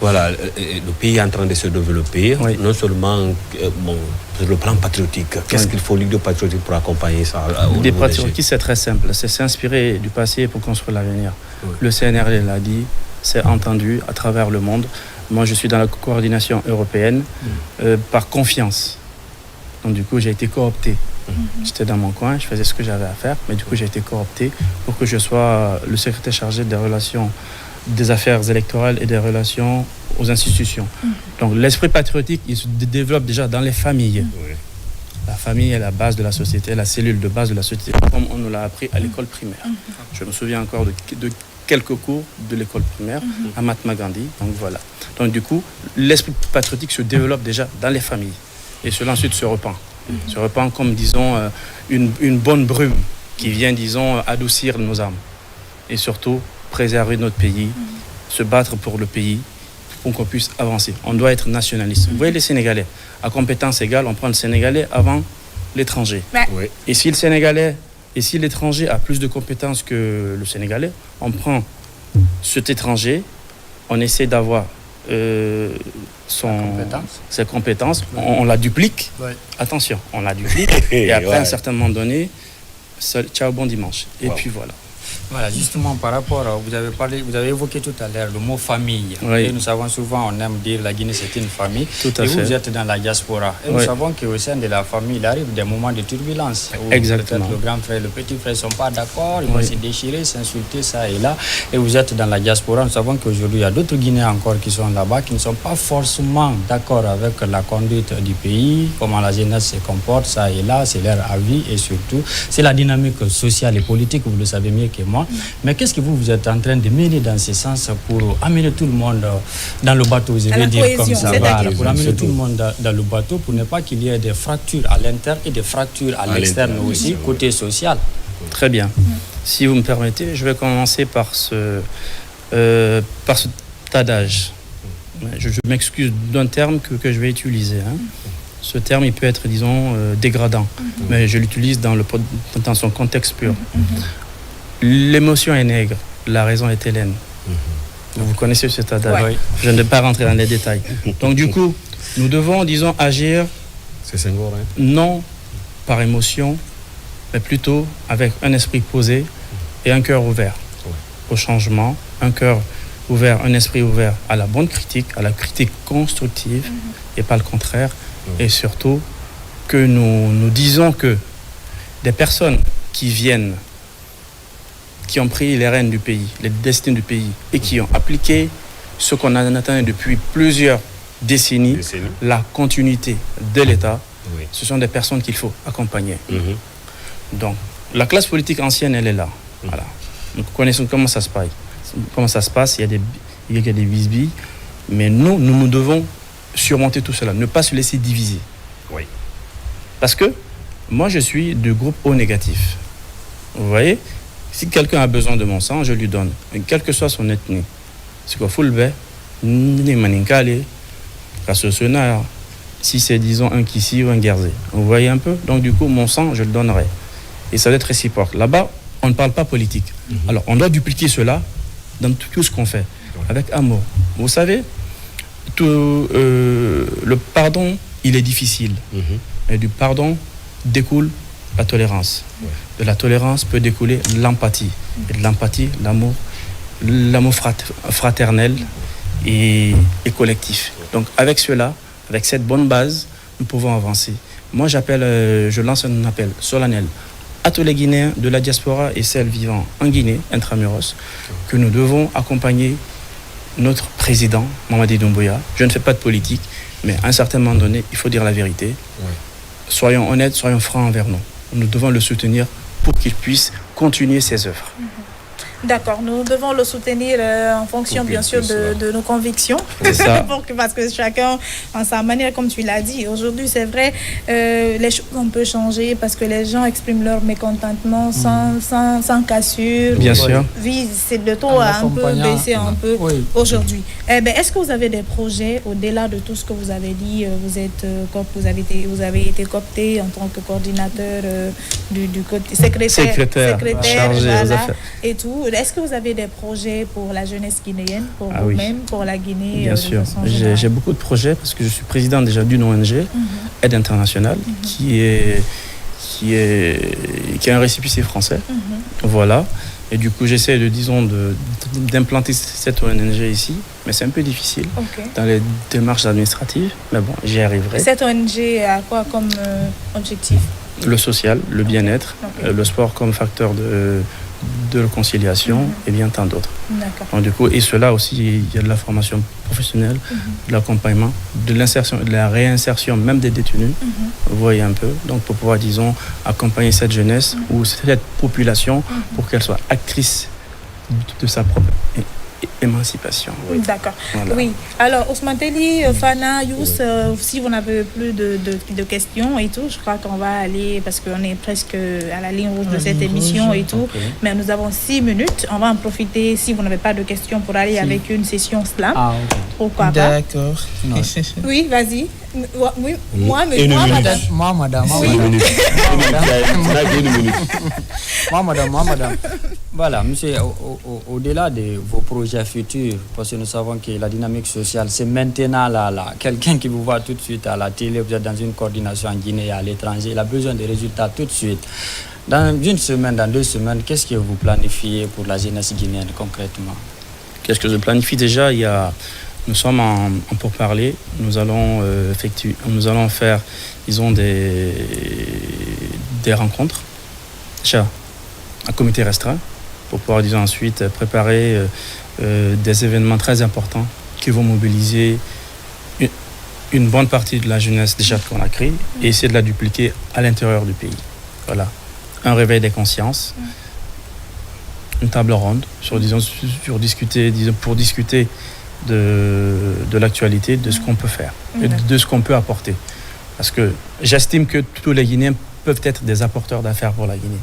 Voilà, le pays est en train de se développer, non seulement sur le plan patriotique. Qu'est-ce qu'il faut l'idée patriotique pour accompagner ça? L'idée patriotique, c'est très simple, c'est s'inspirer du passé pour construire l'avenir. Le CNRD l'a dit, c'est entendu à travers le monde. Moi, je suis dans la coordination européenne par confiance. Donc du coup, j'ai été coopté. J'étais dans mon coin, je faisais ce que j'avais à faire, mais du coup, j'ai été coopté pour que je sois le secrétaire chargé des affaires électorales et des relations aux institutions. Donc l'esprit patriotique, il se développe déjà dans les familles. La famille est la base de la société, la cellule de base de la société, comme on nous l'a appris à l'école primaire. Je me souviens encore de quelques cours de l'école primaire à Mahatma Gandhi. Donc voilà. Donc du coup, l'esprit patriotique se développe déjà dans les familles. Et cela ensuite se répand. Se répand comme, disons, une bonne brume qui vient, disons, adoucir nos âmes. Et surtout, préserver notre pays, se battre pour le pays, pour qu'on puisse avancer. On doit être nationaliste. Vous voyez les Sénégalais, à compétence égale, on prend le Sénégalais avant l'étranger. Et si l'étranger a plus de compétences que le Sénégalais, on prend cet étranger, on essaie d'avoir ses compétences, on la duplique. Attention, on la duplique. Et après, à un certain moment donné, ciao, bon dimanche. Et puis voilà. Voilà, justement par rapport, vous avez évoqué tout à l'heure le mot famille. Et nous savons souvent, on aime dire la Guinée c'est une famille. Tout à fait. Vous êtes dans la diaspora. Et nous savons qu'au sein de la famille, il arrive des moments de turbulence. Exactement. Peut-être le grand frère et le petit frère ne sont pas d'accord, ils vont se déchirer, s'insulter, ça et là. Et vous êtes dans la diaspora. Nous savons qu'aujourd'hui, il y a d'autres Guinéens encore qui sont là-bas, qui ne sont pas forcément d'accord avec la conduite du pays, comment la jeunesse se comporte, ça et là, c'est leur avis et surtout, c'est la dynamique sociale et politique, vous le savez mieux que moi. Mais qu'est-ce que vous êtes en train de mener dans ce sens pour amener tout le monde dans le bateau, je vais dire comme ça, pour amener tout le monde dans le bateau, pour ne pas qu'il y ait des fractures à l'interne et des fractures à l'externe aussi, côté social. Très bien. Si vous me permettez, je vais commencer par ce adage. Je m'excuse d'un terme que je vais utiliser. Ce terme, il peut être, disons, dégradant, mais je l'utilise dans son contexte pur. L'émotion est nègre, la raison est hélène. Vous connaissez cet adage. Je ne vais pas rentrer dans les détails. Donc du coup, nous devons, disons, agir non par émotion, mais plutôt avec un esprit posé et un cœur ouvert au changement, un cœur, ouvert, un esprit ouvert à la bonne critique, à la critique constructive et pas le contraire. Et surtout que nous disons que des personnes qui viennent, qui ont pris les rênes du pays, les destinées du pays et qui ont appliqué ce qu'on a atteint depuis plusieurs décennies, la continuité de l'État, ce sont des personnes qu'il faut accompagner. Donc, la classe politique ancienne, elle est là. Voilà. Nous connaissons comment ça se passe. Il y a des bisbilles, mais nous devons surmonter tout cela, ne pas se laisser diviser. Oui. Parce que moi, je suis du groupe O négatif. Vous voyez, si quelqu'un a besoin de mon sang, je lui donne, quelle que soit son ethnie. C'est quoi, Fulbe, ni Maninkale, Kassosona, si c'est, disons, un Kissi ou un Guerzé. Vous voyez un peu? Donc, du coup, mon sang, je le donnerai. Et ça doit être réciproque. Là-bas, on ne parle pas politique. Alors, on doit dupliquer cela dans tout ce qu'on fait, avec amour. Vous savez, le pardon, il est difficile. Et du pardon découle la tolérance. De la tolérance peut découler l'empathie. Et de l'empathie, l'amour fraternel et collectif. Donc, avec cela, avec cette bonne base, nous pouvons avancer. Moi, je lance un appel solennel à tous les Guinéens de la diaspora et celles vivant en Guinée, intramuros, que nous devons accompagner notre président, Mamadi Doumbouya. Je ne fais pas de politique, mais à un certain moment donné, il faut dire la vérité. Soyons honnêtes, soyons francs envers nous. Nous devons le soutenir pour qu'il puisse continuer ses œuvres. D'accord, nous devons le soutenir en fonction, bien sûr, de nos convictions. C'est ça. Parce que chacun, en sa manière, comme tu l'as dit, aujourd'hui, c'est vrai, les choses ont peu changé parce que les gens expriment leur mécontentement sans cassure. Bien sûr. Oui, c'est le taux a un peu baissé un peu aujourd'hui. Eh ben, est-ce que vous avez des projets au-delà de tout ce que vous avez dit? Vous avez été coopté en tant que coordinateur du côté secrétaire chargé aux affaires et tout. Est-ce que vous avez des projets pour la jeunesse guinéenne, pour vous-même, pour la Guinée? Bien sûr. J'ai beaucoup de projets parce que je suis président déjà d'une ONG, Aide Internationale, qui est un récépissé français. Voilà. Et du coup, j'essaie d'implanter cette ONG ici, mais c'est un peu difficile dans les démarches administratives. Mais bon, j'y arriverai. Cette ONG a quoi comme objectif? Le social, le bien-être, le sport comme facteur de réconciliation et bien tant d'autres. Donc, du coup, et cela aussi, il y a de la formation professionnelle, de l'accompagnement, de l'insertion, de la réinsertion même des détenus. Vous voyez un peu. Donc, pour pouvoir, disons, accompagner cette jeunesse ou cette population pour qu'elle soit actrice de sa propre émancipation. D'accord. Voilà. Oui. Alors, Ousmane Telli, Fana, Youss, si vous n'avez plus de questions et tout, je crois qu'on va aller, parce qu'on est presque à la ligne rouge de cette émission et tout, mais nous avons 6 minutes. On va en profiter, si vous n'avez pas de questions, pour aller avec une session slam. Pourquoi pas? D'accord. Oui, vas-y. Oui, moi, madame. Madame. Voilà, monsieur, au-delà de vos projets futurs, parce que nous savons que la dynamique sociale, c'est maintenant là. Quelqu'un qui vous voit tout de suite à la télé, vous êtes dans une coordination en Guinée et à l'étranger, il a besoin de résultats tout de suite. Dans une semaine, dans 2 semaines, qu'est-ce que vous planifiez pour la jeunesse guinéenne concrètement? Qu'est-ce que je planifie déjà? Nous sommes en pourparlers. Nous allons faire, disons, des rencontres. Déjà, un comité restreint pour pouvoir, disons, ensuite préparer des événements très importants qui vont mobiliser une bonne partie de la jeunesse déjà qu'on a créée et essayer de la dupliquer à l'intérieur du pays. Voilà. Un réveil des consciences, une table ronde pour discuter de l'actualité, de ce qu'on peut faire, et de ce qu'on peut apporter. Parce que j'estime que tous les Guinéens peuvent être des apporteurs d'affaires pour la Guinée.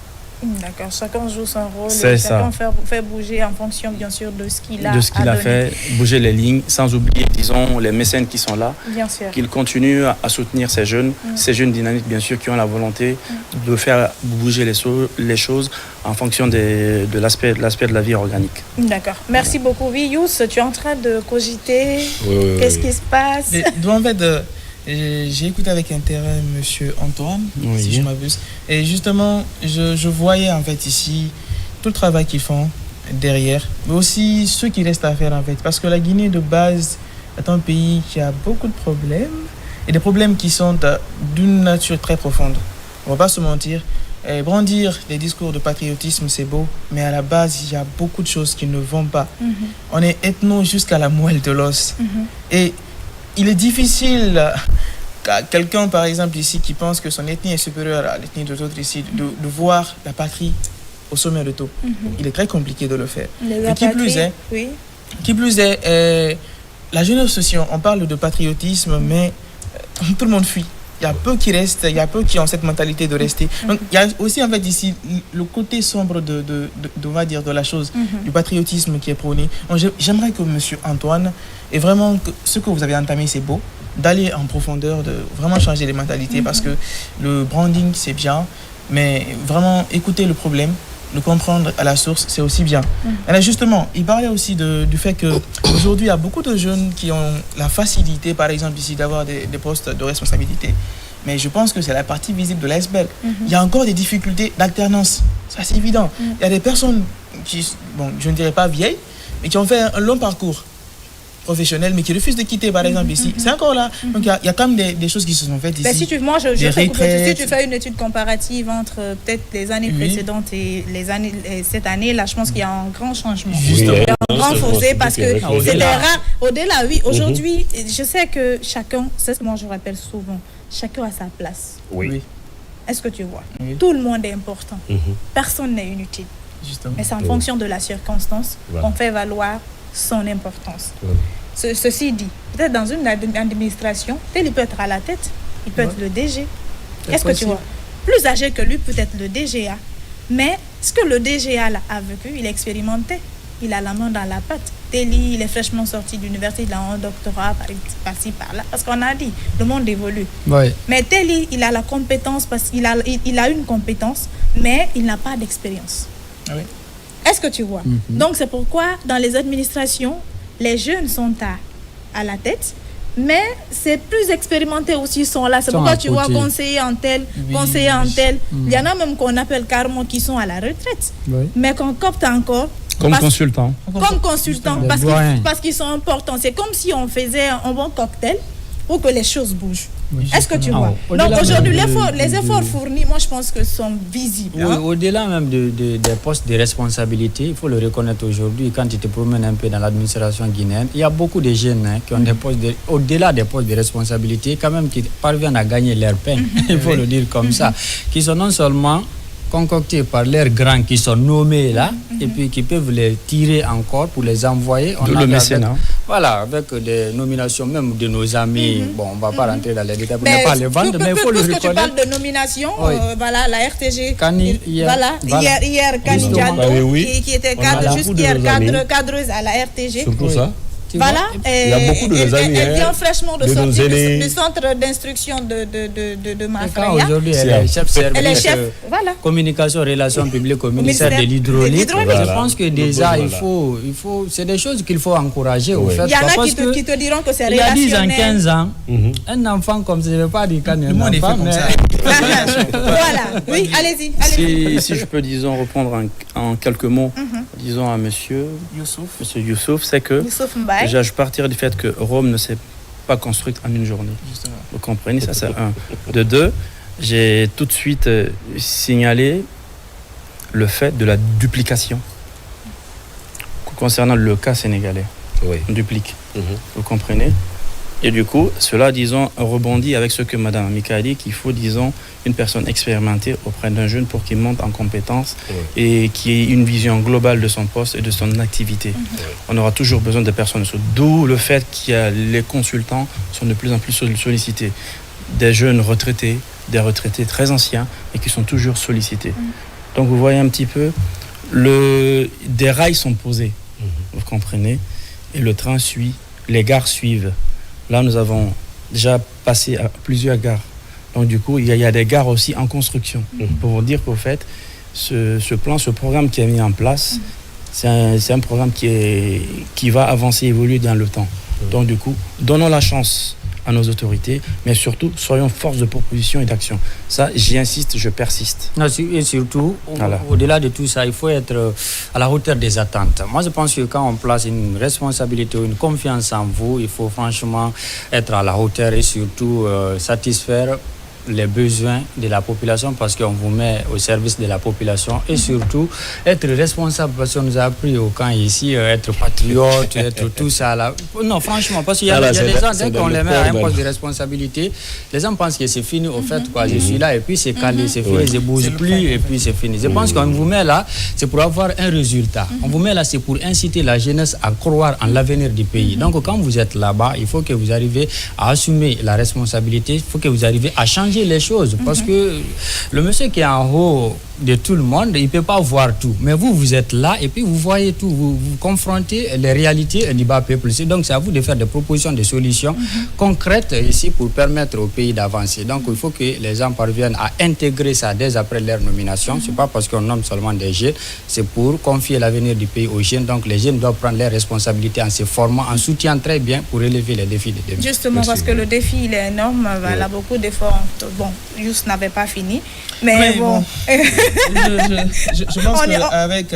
D'accord, chacun joue son rôle, chacun fait bouger en fonction bien sûr de ce qu'il a fait, bouger les lignes, sans oublier, disons, les mécènes qui sont là, bien sûr, qu'ils continuent à soutenir ces jeunes dynamiques bien sûr qui ont la volonté de faire bouger les choses en fonction de l'aspect de la vie organique. D'accord, merci beaucoup. Oui, Youss, tu es en train de cogiter, qu'est-ce qui se passe? En fait, j'ai écouté avec intérêt monsieur Antoine, si je m'abuse. Et justement, je voyais en fait ici tout le travail qu'ils font derrière, mais aussi ce qui reste à faire en fait. Parce que la Guinée de base est un pays qui a beaucoup de problèmes, et des problèmes qui sont d'une nature très profonde. On va pas se mentir. Brandir des discours de patriotisme, c'est beau, mais à la base, il y a beaucoup de choses qui ne vont pas. On est ethno jusqu'à la moelle de l'os. Et il est difficile à quelqu'un, par exemple, ici, qui pense que son ethnie est supérieure à l'ethnie des autres ici, de voir la patrie au sommet de tout. Il est très compliqué de le faire. Et qui plus est, la jeunesse aussi, on parle de patriotisme, mais tout le monde fuit. Il y a peu qui restent, il y a peu qui ont cette mentalité de rester. Donc, il y a aussi, en fait, ici, le côté sombre on va dire, de la chose, du patriotisme qui est prôné. Donc, j'aimerais que M. Antoine, et vraiment, ce que vous avez entamé, c'est beau, d'aller en profondeur, de vraiment changer les mentalités, parce que le branding, c'est bien, mais vraiment, écouter le problème, le comprendre à la source, c'est aussi bien. Alors justement, il parlait aussi du fait qu'aujourd'hui, il y a beaucoup de jeunes qui ont la facilité, par exemple ici, d'avoir des postes de responsabilité. Mais je pense que c'est la partie visible de l'iceberg. Il y a encore des difficultés d'alternance. Ça, c'est évident. Il y a des personnes qui, bon, je ne dirais pas vieilles, mais qui ont fait un long parcours professionnels, mais qui refusent de quitter, par exemple, ici. C'est encore là. Donc, il y a quand même des choses qui se sont faites ici. Si tu fais une étude comparative entre peut-être les années précédentes et cette année, là, je pense qu'il y a un grand changement. Il y a un grand fossé parce que c'était rare. Au-delà, oui. Aujourd'hui, je sais que chacun, c'est ce que moi je rappelle souvent, chacun a sa place. Oui. Est-ce que tu vois? Tout le monde est important. Personne n'est inutile. Justement. Mais c'est en fonction de la circonstance qu'on fait valoir son importance. Ceci dit, peut-être dans une administration, il peut être à la tête, il peut être le DG. Est-ce que tu vois? Plus âgé que lui, peut-être le DGA. Mais ce que le DGA là, a vécu, il a expérimenté. Il a la main dans la pâte. Telly, il est fraîchement sorti d'université, il a un doctorat par-ci, par-là. Parce qu'on a dit, le monde évolue. Oui. Mais Telly, il a la compétence, parce qu'il a une compétence, mais il n'a pas d'expérience. Oui. Est-ce que tu vois? Donc, c'est pourquoi, dans les administrations, les jeunes sont à la tête, mais c'est plus expérimentés aussi sont là. C'est pourquoi tu vois conseiller en tel, conseiller en tel. Il y en a même qu'on appelle carrément qui sont à la retraite, mais qu'on copte encore. Comme consultant. Comme consultant, parce qu'ils sont importants. C'est comme si on faisait un bon cocktail pour que les choses bougent. Est-ce que tu vois? Donc aujourd'hui, les efforts fournis, moi je pense que sont visibles. Oui, au-delà même des postes de responsabilité, il faut le reconnaître aujourd'hui, quand tu te promènes un peu dans l'administration guinéenne, il y a beaucoup de jeunes qui ont des postes au-delà des postes de responsabilité, quand même qui parviennent à gagner leur pain, il faut le dire comme ça, qui sont non seulement concoctés par leurs grands qui sont nommés là, et puis qui peuvent les tirer encore pour les envoyer. De le mécénat. Voilà, avec des nominations même de nos amis. Bon, on ne va pas rentrer dans les détails pour ne pas les vendre, mais il faut le reconnaître. Tu parles de nomination, voilà, la RTG. Kani, hier, Kani Diallo, qui était cadreuse à la RTG. Surtout ça. Voilà, il y a beaucoup de mes amis. Elle vient fraîchement de sortir du centre d'instruction de Mafraya. Aujourd'hui, elle est chef service communication, relations publiques au ministère de l'hydraulique. Je pense que déjà, il faut, c'est des choses qu'il faut encourager. Il y en a qui te diront que c'est relationnel. Il y a 10 ans, 15 ans, un enfant comme ça, je ne veux pas dire qu'un enfant, mais... Voilà, oui, allez-y. Si je peux, disons, reprendre en quelques mots, disons à Monsieur Youssouf, c'est que... Déjà, je partirais du fait que Rome ne s'est pas construite en une journée. Justement. Vous comprenez, ça c'est un. De deux, j'ai tout de suite signalé le fait de la duplication. Concernant le cas sénégalais, on duplique. Vous comprenez? Et du coup, cela, disons, rebondit avec ce que Mme Mika a dit, qu'il faut, disons, une personne expérimentée auprès d'un jeune pour qu'il monte en compétences et qui ait une vision globale de son poste et de son activité. On aura toujours besoin de personnes. D'où le fait que les consultants sont de plus en plus sollicités. Des jeunes retraités, des retraités très anciens et qui sont toujours sollicités. Donc, vous voyez un petit peu, des rails sont posés, vous comprenez, et le train suit, les gares suivent. Là, nous avons déjà passé à plusieurs gares. Donc, du coup, il y a des gares aussi en construction. Pour vous dire qu'au fait, ce programme qui est mis en place, c'est un programme qui va avancer, évoluer dans le temps. Donc, du coup, donnons la chance à nos autorités, mais surtout, soyons force de proposition et d'action. Ça, j'y insiste, je persiste. Non, et surtout, au-delà de tout ça, il faut être à la hauteur des attentes. Moi, je pense que quand on place une responsabilité ou une confiance en vous, il faut franchement être à la hauteur et surtout satisfaire les besoins de la population parce qu'on vous met au service de la population et surtout être responsable parce qu'on nous a appris au camp ici, être patriote, être tout ça là. Non, franchement, parce qu'il y a des gens, dès qu'on les met à un poste de responsabilité, les gens pensent que c'est fini au fait, quoi. Je suis là et puis c'est calé, c'est fini, je ne bouge plus et puis c'est fini. Je pense qu'on vous met là, c'est pour avoir un résultat. On vous met là, c'est pour inciter la jeunesse à croire en l'avenir du pays. Donc quand vous êtes là-bas, il faut que vous arriviez à assumer la responsabilité, il faut que vous arriviez à changer les choses parce que le monsieur qui est en haut de tout le monde, il ne peut pas voir tout. Mais vous êtes là et puis vous voyez tout. Vous confrontez les réalités du bas peuple. Donc c'est à vous de faire des propositions, des solutions concrètes ici pour permettre au pays d'avancer. Donc il faut que les gens parviennent à intégrer ça dès après leur nomination. Ce n'est pas parce qu'on nomme seulement des jeunes, c'est pour confier l'avenir du pays aux jeunes. Donc les jeunes doivent prendre leurs responsabilités en se formant, en soutenant très bien pour relever les défis de demain. Justement, parce que le défi il est énorme. Voilà, beaucoup d'efforts. Bon, juste n'avait pas fini. Mais bon. Je pense qu'avec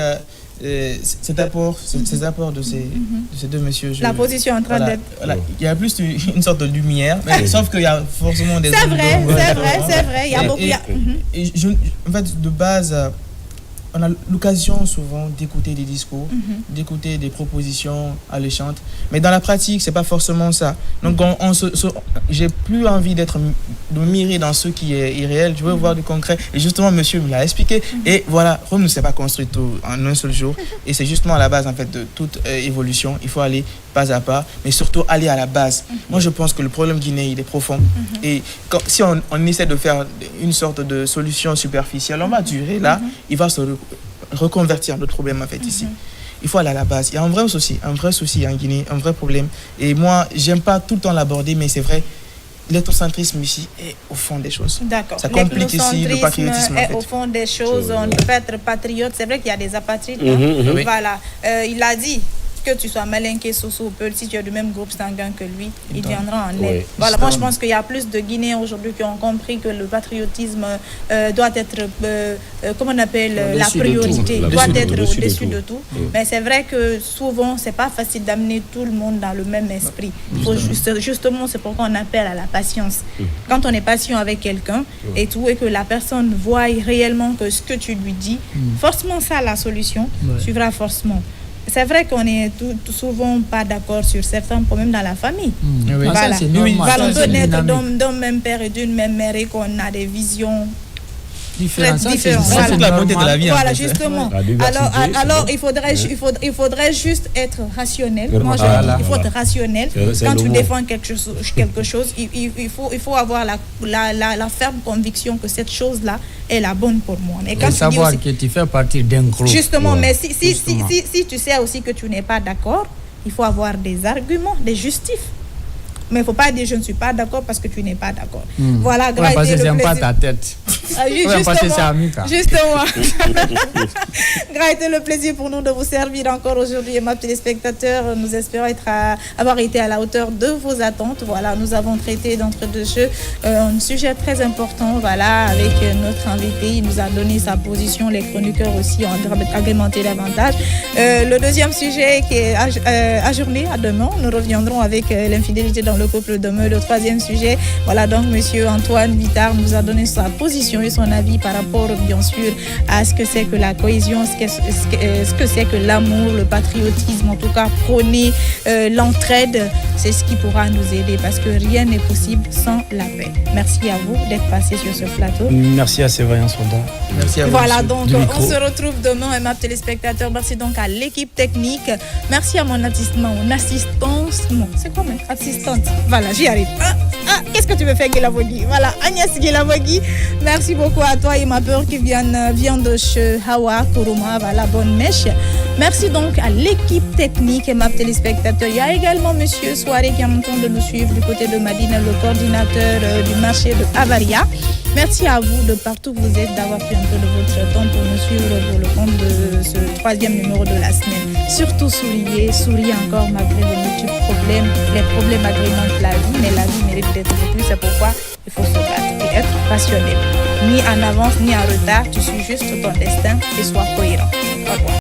ces apports de ces deux messieurs, la position en train d'être... Voilà, il y a plus une sorte de lumière, mais sauf qu'il y a forcément des... C'est vrai. Il y a beaucoup... En fait, de base... on a l'occasion souvent d'écouter des discours, d'écouter des propositions alléchantes, mais dans la pratique, c'est pas forcément ça. Donc, j'ai plus envie de me mirer dans ce qui est irréel. Je veux voir du concret. Et justement, monsieur me l'a expliqué. Et voilà, Rome ne s'est pas construit tout en un seul jour. Et c'est justement à la base en fait de toute évolution. Il faut aller pas à pas, mais surtout aller à la base. Moi, je pense que le problème guinéen, il est profond. Et si on essaie de faire une sorte de solution superficielle, on va durer là. Il va se reconvertir notre problème en fait ici. Il faut aller à la base. Il y a un vrai souci en Guinée, un vrai problème. Et moi, j'aime pas tout le temps l'aborder, mais c'est vrai, l'ethnocentrisme ici est au fond des choses. D'accord. Ça complique ici le patriotisme. Est au fond des choses. On peut être patriote. C'est vrai qu'il y a des apatrides. Voilà. Il a dit que tu sois Malinké, Soso ou Peul, si tu es du même groupe sanguin que lui, il viendra en aide. Voilà, moi je pense qu'il y a plus de Guinéens aujourd'hui qui ont compris que le patriotisme doit être, comment on appelle, la priorité, doit être au-dessus de tout. Mais c'est vrai que souvent, c'est pas facile d'amener tout le monde dans le même esprit. Justement, c'est pourquoi on appelle à la patience. Quand on est patient avec quelqu'un et tout, et que la personne voit réellement que ce que tu lui dis, forcément ça, la solution suivra forcément. C'est vrai qu'on est souvent pas d'accord sur certains problèmes dans la famille. Voilà. On peut naître d'un même père et d'une même mère et qu'on a des visions différentes. C'est la beauté de la vie. Voilà, justement. Alors il faudrait juste être rationnel. Moi, il faut être rationnel. Quand tu défends quelque chose, il faut avoir la ferme conviction que cette chose-là est la bonne pour moi. Mais quand savoir aussi, que tu fais partie d'un groupe. Justement, mais si tu sais aussi que tu n'es pas d'accord, il faut avoir des arguments, des justifs. Mais il ne faut pas dire je ne suis pas d'accord parce que tu n'es pas d'accord. Voilà, Grâce parce que j'aime pas ta tête. Justement. Grâce le plaisir pour nous de vous servir encore aujourd'hui, mes téléspectateurs. Nous espérons avoir été à la hauteur de vos attentes. Voilà, nous avons traité d'entre deux jeux un sujet très important. Voilà, avec notre invité, il nous a donné sa position. Les chroniqueurs aussi ont agrémenté davantage. Le deuxième sujet qui est ajourné à demain. Nous reviendrons avec l'infidélité dans le couple demain. Le troisième sujet, voilà, donc monsieur Antoine Bittard nous a donné sa position et son avis par rapport bien sûr à ce que c'est que la cohésion, ce que c'est que l'amour, le patriotisme, en tout cas prôner l'entraide, c'est ce qui pourra nous aider parce que rien n'est possible sans la paix. Merci à vous d'être passé sur ce plateau. Merci à Séverien Soldat. Merci à vous. Voilà, donc on se retrouve demain, mes téléspectateurs. Merci donc à l'équipe technique. Merci à mon assistance. Non, c'est quoi, mon assistante? Voilà, j'y arrive. Qu'est-ce que tu veux faire, Guilavogui? Voilà, Agnès Guilavogui. Merci beaucoup à toi et ma peur qui vient de chez Hawa Kuruma. Voilà, bonne mèche. Merci donc à l'équipe technique et ma téléspectateurs. Il y a également Monsieur Soiré qui est en train de nous suivre du côté de Madina, le coordinateur du marché de Avaria. Merci à vous de partout où vous êtes d'avoir pris un peu de votre temps pour nous suivre pour le compte de ce 3e numéro de la semaine. Surtout souriez encore malgré les multiples problèmes. Les problèmes agrémentent la vie, mais la vie mérite d'être vécue. C'est pourquoi il faut se battre et être passionné. Ni en avance ni en retard, tu suis juste ton destin et sois cohérent. Au revoir.